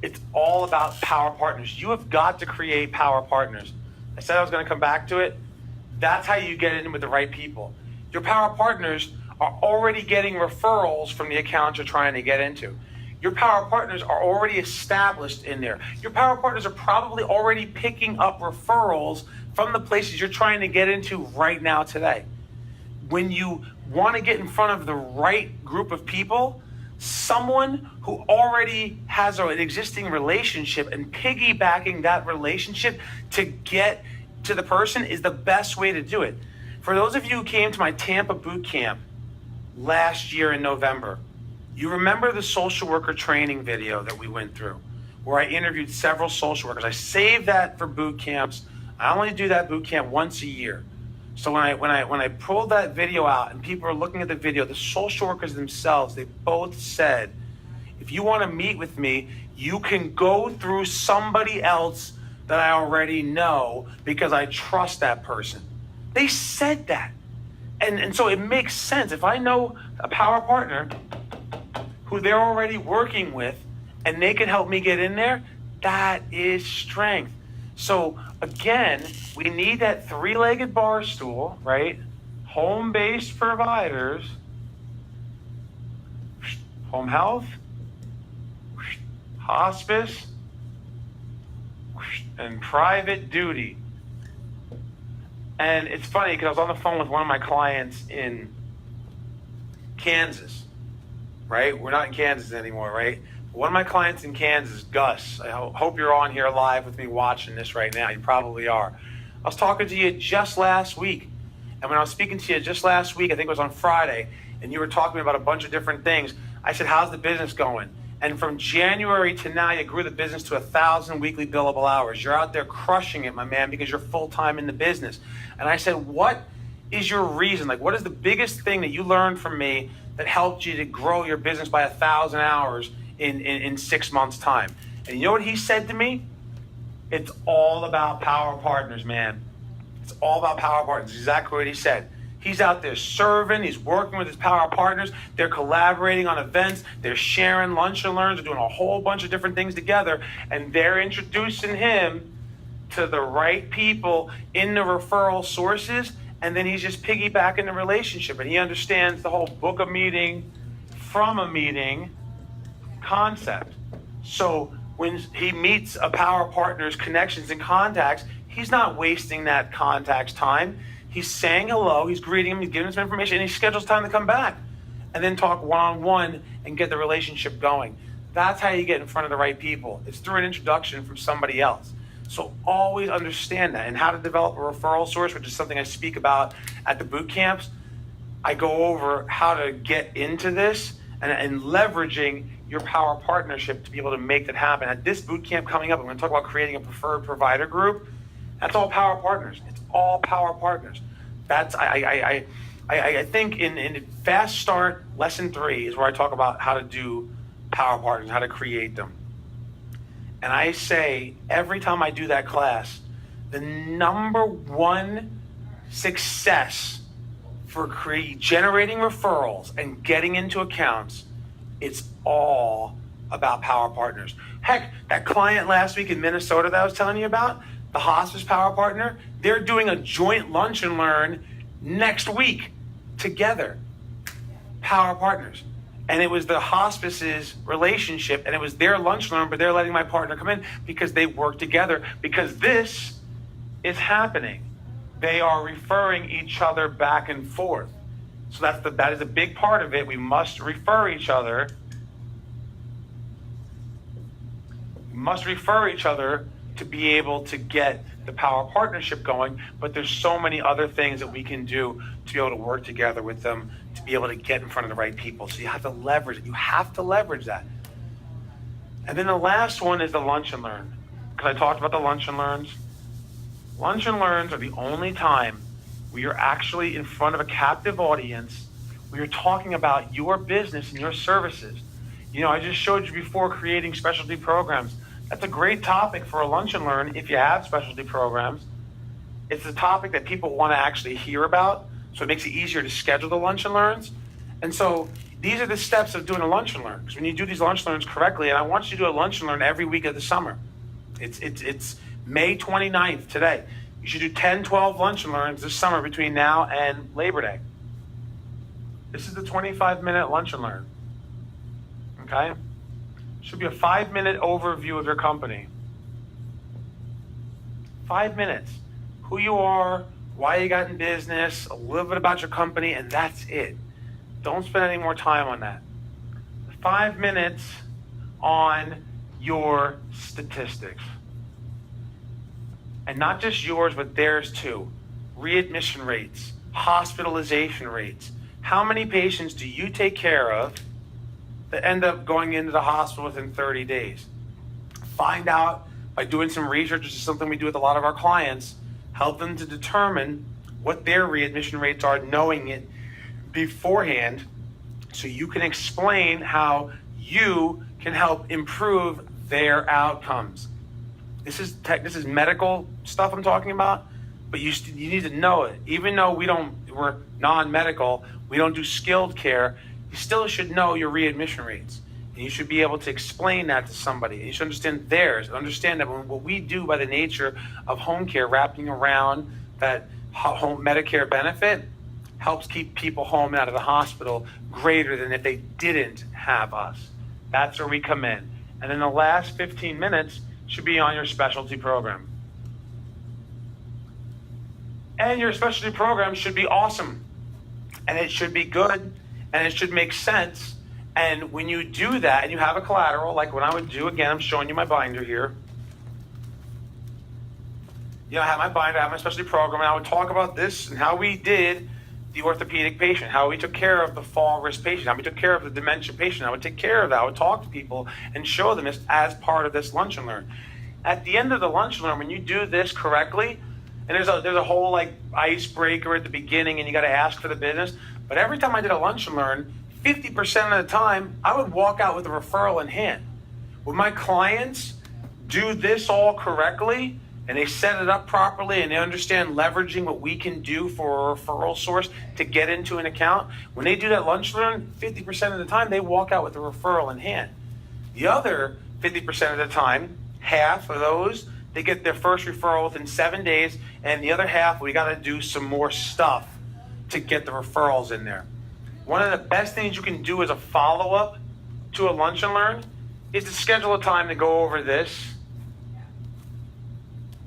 It's all about power partners. You have got to create power partners. I said I was going to come back to it. That's how you get in with the right people. Your power partners are already getting referrals from the accounts you're trying to get into. Your power partners are already established in there. Your power partners are probably already picking up referrals from the places you're trying to get into right now today. When you want to get in front of the right group of people, someone who already has an existing relationship and piggybacking that relationship to get to the person is the best way to do it. For those of you who came to my Tampa boot camp last year in November, you remember the social worker training video that we went through where I interviewed several social workers. I saved that for boot camps. I only do that boot camp once a year. So when I pulled that video out and people are looking at the video, the social workers themselves, they both said, if you want to meet with me, you can go through somebody else that I already know because I trust that person. They said that. And so it makes sense. If I know a power partner who they're already working with and they can help me get in there, that is strength. So again, we need that three-legged bar stool, right? Home-based providers, home health, hospice, and private duty. And it's funny because I was on the phone with one of my clients in Kansas, right? We're not in Kansas anymore, right? One of my clients in Kansas, Gus, I hope you're on here live with me watching this right now. You probably are. I was talking to you just last week. And when I was speaking to you just last week, I think it was on Friday, and you were talking about a bunch of different things. I said, how's the business going? And from January to now, you grew the business to 1,000 weekly billable hours. You're out there crushing it, my man, because you're full-time in the business. And I said, what is your reason? Like, what is the biggest thing that you learned from me that helped you to grow your business by 1,000 hours in 6 months' time? And you know what he said to me? It's all about power partners, man. It's all about power partners. Exactly what he said. He's out there serving. He's working with his power partners. They're collaborating on events. They're sharing lunch and learns. They're doing a whole bunch of different things together. And they're introducing him to the right people in the referral sources. And then he's just piggybacking the relationship. And he understands the whole book a meeting from a meeting concept. So when he meets a power partner's connections and contacts, he's not wasting that contact's time. He's saying hello, he's greeting him, he's giving him some information, and he schedules time to come back and then talk one-on-one and get the relationship going. That's how you get in front of the right people. It's through an introduction from somebody else. So always understand that. And how to develop a referral source, which is something I speak about at the boot camps. I go over how to get into this and leveraging your power partnership to be able to make that happen. At this boot camp coming up, I'm going to talk about creating a preferred provider group. That's all power partners. It's all power partners. That's I think in Fast Start Lesson 3 is where I talk about how to do power partners, how to create them. And I say every time I do that class, the number one success for generating referrals and getting into accounts, it's all about Power Partners. Heck, that client last week in Minnesota that I was telling you about, the hospice Power Partner, they're doing a joint lunch and learn next week together. Power Partners. And it was the hospice's relationship, and it was their lunch learn, but they're letting my partner come in because they work together, because this is happening. They are referring each other back and forth. So that is a big part of it. We must refer each other. We must refer each other to be able to get the Power Partnership going, but there's so many other things that we can do to be able to work together with them, to be able to get in front of the right people. So you have to leverage it. You have to leverage that. And then the last one is the lunch and learn. Because I talked about the lunch and learns. Lunch and learns are the only time where you're actually in front of a captive audience, where you're talking about your business and your services. You know, I just showed you before creating specialty programs. That's a great topic for a lunch and learn if you have specialty programs. It's a topic that people want to actually hear about, so it makes it easier to schedule the lunch and learns. And so these are the steps of doing a lunch and learn. Because when you do these lunch and learns correctly, and I want you to do a lunch and learn every week of the summer. It's May 29th today. You should do 10, 12 lunch and learns this summer between now and Labor Day. This is the 25-minute lunch and learn. Okay? Should be a 5-minute overview of your company. 5 minutes. Who you are, why you got in business, a little bit about your company, and that's it. Don't spend any more time on that. 5 minutes on your statistics. And not just yours, but theirs too. Readmission rates, hospitalization rates. How many patients do you take care of that end up going into the hospital within 30 days? Find out by doing some research, which is something we do with a lot of our clients, help them to determine what their readmission rates are, knowing it beforehand, so you can explain how you can help improve their outcomes. This is medical stuff I'm talking about, but you need to know it. Even though we're non-medical, we don't do skilled care, you still should know your readmission rates. And you should be able to explain that to somebody. And you should understand theirs. And understand that what we do by the nature of home care, wrapping around that home Medicare benefit, helps keep people home and out of the hospital greater than if they didn't have us. That's where we come in. And then the last 15 minutes should be on your specialty program. And your specialty program should be awesome. And it should be good. And it should make sense. And when you do that and you have a collateral, like what I would do, again, I'm showing you my binder here. You know, I have my binder, I have my specialty program, and I would talk about this and how we did the orthopedic patient, how we took care of the fall risk patient, how we took care of the dementia patient. I would take care of that. I would talk to people and show them this as part of this lunch and learn. At the end of the lunch and learn, when you do this correctly, and there's a whole like icebreaker at the beginning, and you got to ask for the business. But every time I did a lunch and learn, 50% of the time, I would walk out with a referral in hand. When my clients do this all correctly, and they set it up properly, and they understand leveraging what we can do for a referral source to get into an account, when they do that lunch learn, 50% of the time, they walk out with a referral in hand. The other 50% of the time, half of those, they get their first referral within 7 days, and the other half, we got to do some more stuff to get the referrals in there. One of the best things you can do as a follow-up to a lunch and learn is to schedule a time to go over this,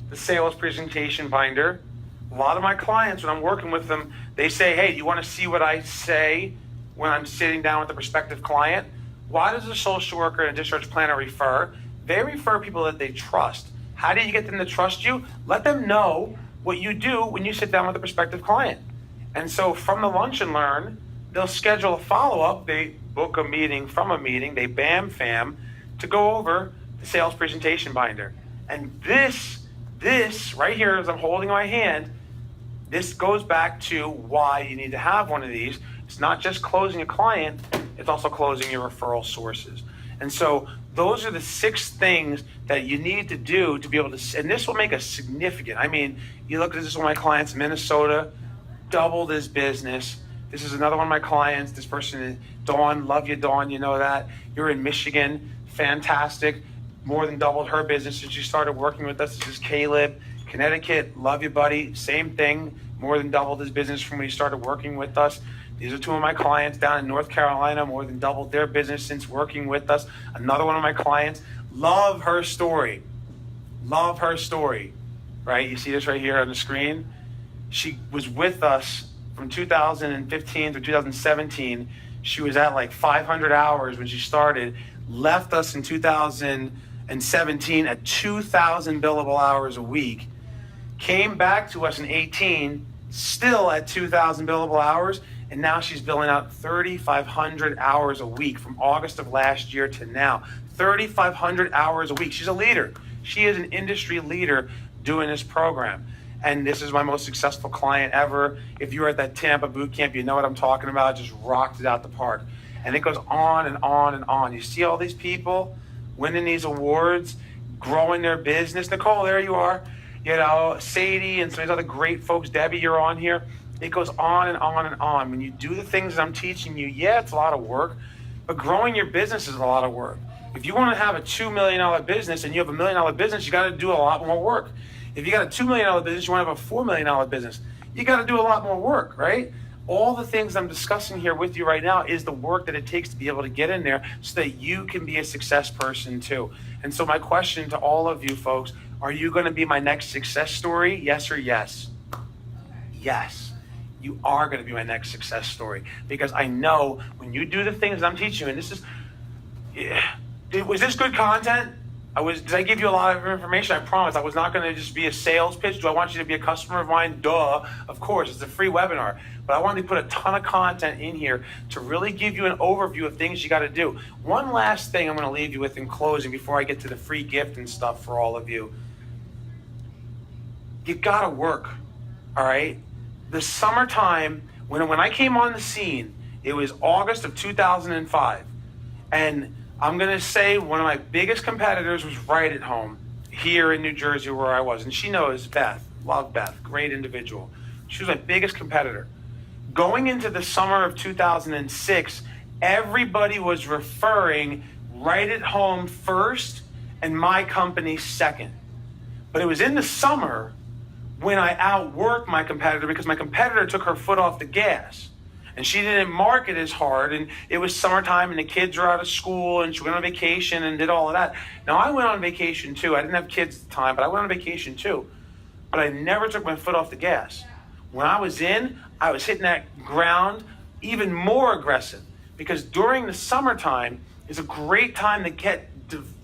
the sales presentation binder. A lot of my clients, when I'm working with them, they say, hey, do you want to see what I say when I'm sitting down with a prospective client? Why does a social worker and a discharge planner refer? They refer people that they trust. How do you get them to trust you? Let them know what you do when you sit down with a prospective client. And so from the lunch and learn, they'll schedule a follow-up. They book a meeting from a meeting. They bam-fam to go over the sales presentation binder. And this right here, as I'm holding my hand, this goes back to why you need to have one of these. It's not just closing a client, it's also closing your referral sources. And so those are the 6 things that you need to do to be able to, and this will make a significant, I mean, you look at this, one of my clients, Minnesota, doubled his business. This is another one of my clients. This person is Dawn. Love you, Dawn. You know that. You're in Michigan. fantastic, more than doubled her business since she started working with us. This is Caleb, Connecticut. Love you, buddy. Same thing, more than doubled his business from when he started working with us. These are two of my clients down in North Carolina, more than doubled their business since working with us. Another one of my clients, love her story. Love her story, right? You see this right here on the screen? She was with us from 2015 to 2017. She was at like 500 hours when she started, left us in 2017 at 2,000 billable hours a week, came back to us in 18, still at 2,000 billable hours, and now she's billing out 3,500 hours a week from August of last year to now. 3,500 hours a week. She's a leader. She is an industry leader doing this program. And this is my most successful client ever. If you were at that Tampa boot camp, you know what I'm talking about. Just rocked it out the park. And it goes on and on and on. You see all these people winning these awards, growing their business. Nicole, there you are. You know, Sadie and some of these other great folks. Debbie, you're on here. It goes on and on and on. When you do the things that I'm teaching you, yeah, it's a lot of work, but growing your business is a lot of work. If you want to have a $2 million business and you have a $1 million business, you got to do a lot more work. If you got a $2 million business, you want to have a $4 million business, you got to do a lot more work, right? All the things I'm discussing here with you right now is the work that it takes to be able to get in there so that you can be a success person too. And so my question to all of you folks, are you going to be my next success story? Yes or yes? Yes. You are going to be my next success story, because I know when you do the things I'm teaching you, and this is, was this good content? Did I give you a lot of information? I promise I was not going to just be a sales pitch. Do I want you to be a customer of mine? Duh, of course, it's a free webinar. But I wanted to put a ton of content in here to really give you an overview of things you got to do. One last thing I'm going to leave you with in closing before I get to the free gift and stuff for all of you. You got to work, all right? The summertime, when I came on the scene, it was August of 2005. And I'm going to say one of my biggest competitors was right at home here in New Jersey where I was. And she knows Beth. Love Beth. Great individual. She was my biggest competitor. Going into the summer of 2006, everybody was referring right at home first and my company second. But it was in the summer when I outworked my competitor, because my competitor took her foot off the gas and she didn't market as hard, and it was summertime and the kids were out of school and she went on vacation and did all of that. Now I went on vacation too. I didn't have kids at the time, but I went on vacation too. But I never took my foot off the gas. When I was hitting that ground even more aggressive, because during the summertime is a great time to get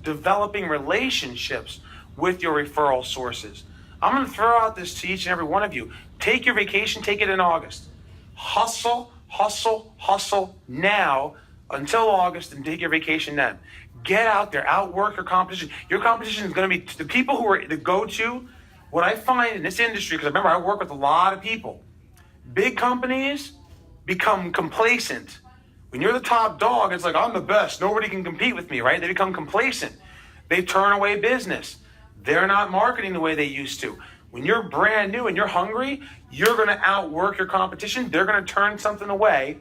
developing relationships with your referral sources. I'm going to throw out this to each and every one of you. Take your vacation, take it in August. Hustle, hustle, hustle now until August and take your vacation then. Get out there, outwork your competition. Your competition is going to be the people who are the go-to. What I find in this industry, because remember I work with a lot of people, big companies become complacent. When you're the top dog, it's like, I'm the best. Nobody can compete with me, right? They become complacent. They turn away business. They're not marketing the way they used to. When you're brand new and you're hungry, you're going to outwork your competition. They're going to turn something away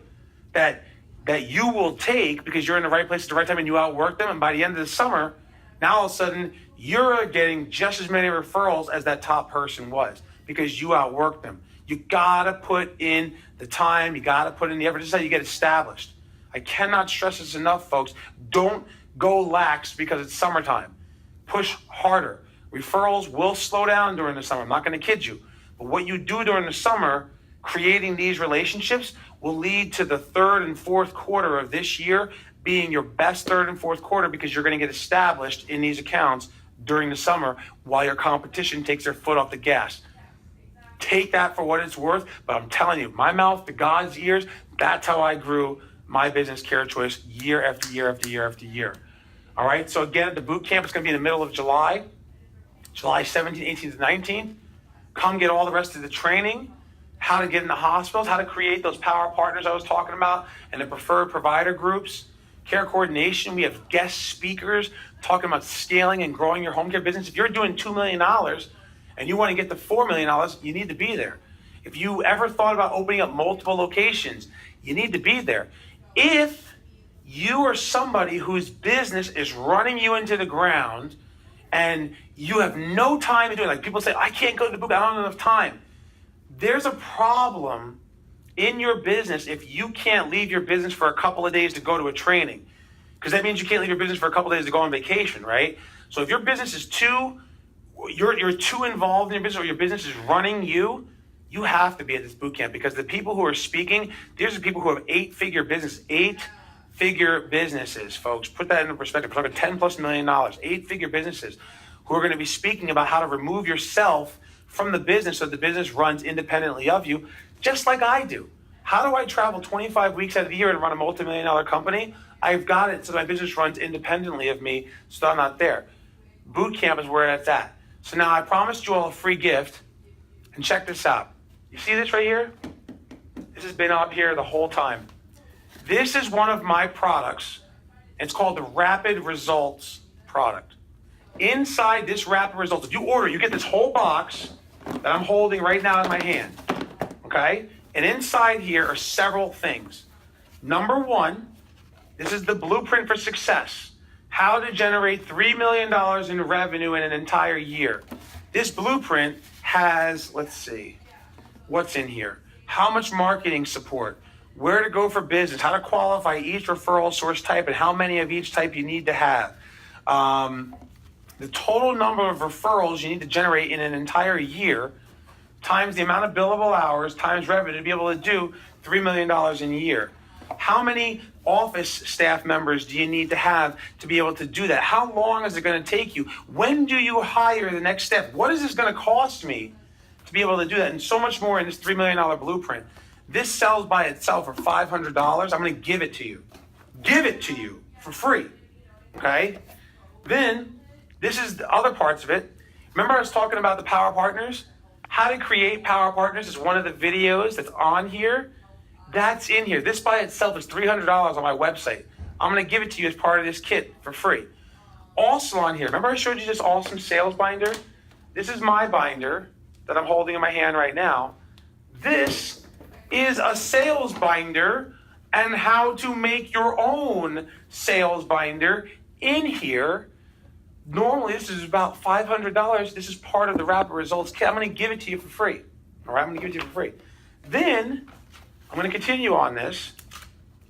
that you will take because you're in the right place at the right time and you outwork them. And by the end of the summer, now all of a sudden, you're getting just as many referrals as that top person was because you outworked them. You got to put in the time. You got to put in the effort. This is how you get established. I cannot stress this enough, folks. Don't go lax because it's summertime. Push harder. Referrals will slow down during the summer. I'm not going to kid you. But what you do during the summer, creating these relationships, will lead to the third and fourth quarter of this year being your best third and fourth quarter because you're going to get established in these accounts during the summer while your competition takes their foot off the gas. Take that for what it's worth, but I'm telling you, my mouth to God's ears, that's how I grew my business, Care Choice, year after year after year after year. All right, so again, the boot camp is going to be in the middle of July 17th, 18th, 19th. Come get all the rest of the training, how to get into hospitals, how to create those power partners I was talking about, and the preferred provider groups, care coordination. We have guest speakers talking about scaling and growing your home care business. If you're doing $2 million and you want to get to $4 million, you need to be there. If you ever thought about opening up multiple locations, you need to be there. If you are somebody whose business is running you into the ground and you have no time to do it. Like people say, I can't go to the boot camp, I don't have enough time. There's a problem in your business if you can't leave your business for a couple of days to go to a training. Because that means you can't leave your business for a couple of days to go on vacation, right? So if your business is you're too involved in your business, or your business is running you, you have to be at this boot camp, because the people who are speaking, these are people who have eight-figure businesses, folks. Put that into perspective. We're talking $10+ million, eight-figure businesses who are going to be speaking about how to remove yourself from the business so the business runs independently of you, just like I do. How do I travel 25 weeks out of the year and run a multi-million-dollar company? I've got it so my business runs independently of me, so I'm not there. Boot camp is where it's at. So now I promised you all a free gift, and check this out. You see this right here? This has been up here the whole time. This is one of my products. It's called the Rapid Results product. Inside this Rapid Results, if you order, you get this whole box that I'm holding right now in my hand, okay? And inside here are several things. Number one, this is the blueprint for success. How to generate $3 million in revenue in an entire year. This blueprint has, let's see, what's in here? How much marketing support, where to go for business, how to qualify each referral source type, and how many of each type you need to have. The total number of referrals you need to generate in an entire year, times the amount of billable hours, times revenue to be able to do $3 million in a year. How many office staff members do you need to have to be able to do that? How long is it going to take you? When do you hire the next step? What is this going to cost me to be able to do that? And so much more in this $3 million blueprint. This sells by itself for $500. I'm going to give it to you. Give it to you for free. Okay? Then, this is the other parts of it. Remember I was talking about the Power Partners? How to create Power Partners is one of the videos that's on here. That's in here. This by itself is $300 on my website. I'm going to give it to you as part of this kit for free. Also on here, remember I showed you this awesome sales binder? This is my binder that I'm holding in my hand right now. This is a sales binder and how to make your own sales binder in here. Normally this is about $500. This is part of the Rapid Results kit. I'm going to give it to you for free. All right, I'm going to give it to you for free. Then I'm going to continue on this.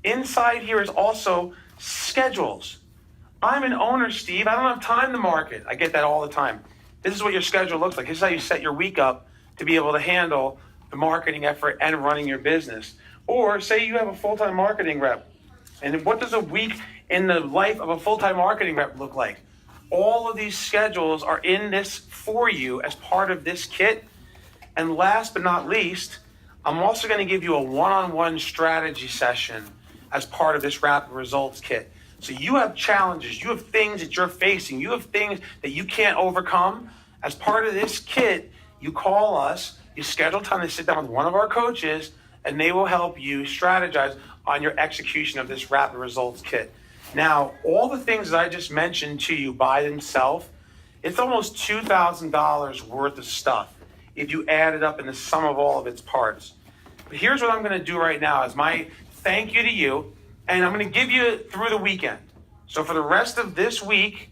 Inside here is also schedules. I'm an owner, Steve. I don't have time to market. I get that all the time. This is what your schedule looks like. This is how you set your week up to be able to handle the marketing effort and running your business. Or say you have a full-time marketing rep. And what does a week in the life of a full-time marketing rep look like? All of these schedules are in this for you as part of this kit. And last but not least, I'm also going to give you a one-on-one strategy session as part of this Rapid Results kit. So you have challenges, you have things that you're facing, you have things that you can't overcome. As part of this kit, you call us, you schedule time to sit down with one of our coaches, and they will help you strategize on your execution of this Rapid Results kit. Now, all the things that I just mentioned to you by themselves, it's almost $2,000 worth of stuff if you add it up in the sum of all of its parts. But here's what I'm going to do right now as my thank you to you, and I'm going to give you through the weekend. So for the rest of this week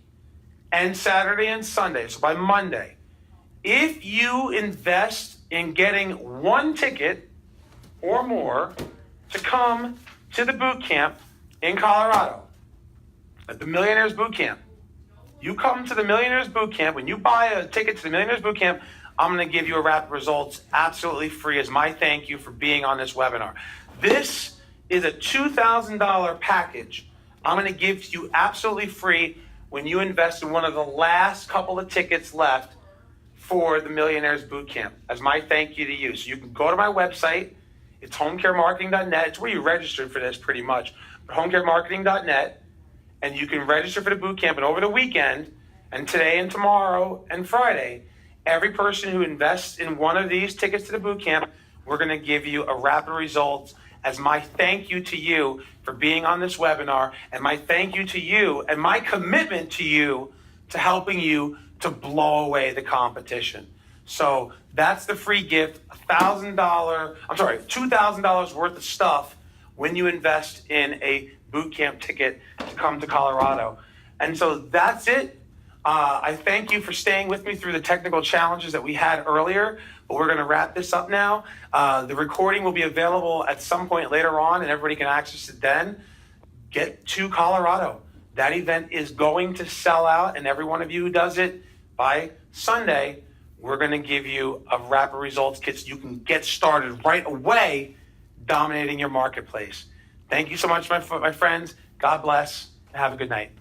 and Saturday and Sunday, so by Monday, if you invest in getting one ticket or more to come to the boot camp in Colorado, at the Millionaires Boot Camp, you come to the Millionaires Boot Camp, when you buy a ticket to the Millionaires Boot Camp, I'm going to give you a Rapid Results absolutely free as my thank you for being on this webinar. This is a $2,000 package I'm going to give to you absolutely free when you invest in one of the last couple of tickets left for the Millionaires Boot Camp as my thank you to you. So you can go to my website. It's homecaremarketing.net. It's where you registered for this pretty much. But homecaremarketing.net, and you can register for the boot camp. And over the weekend, and today and tomorrow and Friday, every person who invests in one of these tickets to the boot camp, we're going to give you a Rapid Results as my thank you to you for being on this webinar, and my thank you to you and my commitment to you to helping you to blow away the competition. So that's the free gift, $2,000 worth of stuff when you invest in a boot camp ticket to come to Colorado. And so that's it. I thank you for staying with me through the technical challenges that we had earlier, but we're going to wrap this up now. The recording will be available at some point later on, and everybody can access it then. Get to Colorado. That event is going to sell out, and every one of you who does it by Sunday, we're going to give you a rapid results kit so you can get started right away dominating your marketplace. Thank you so much, my friends. God bless, and have a good night.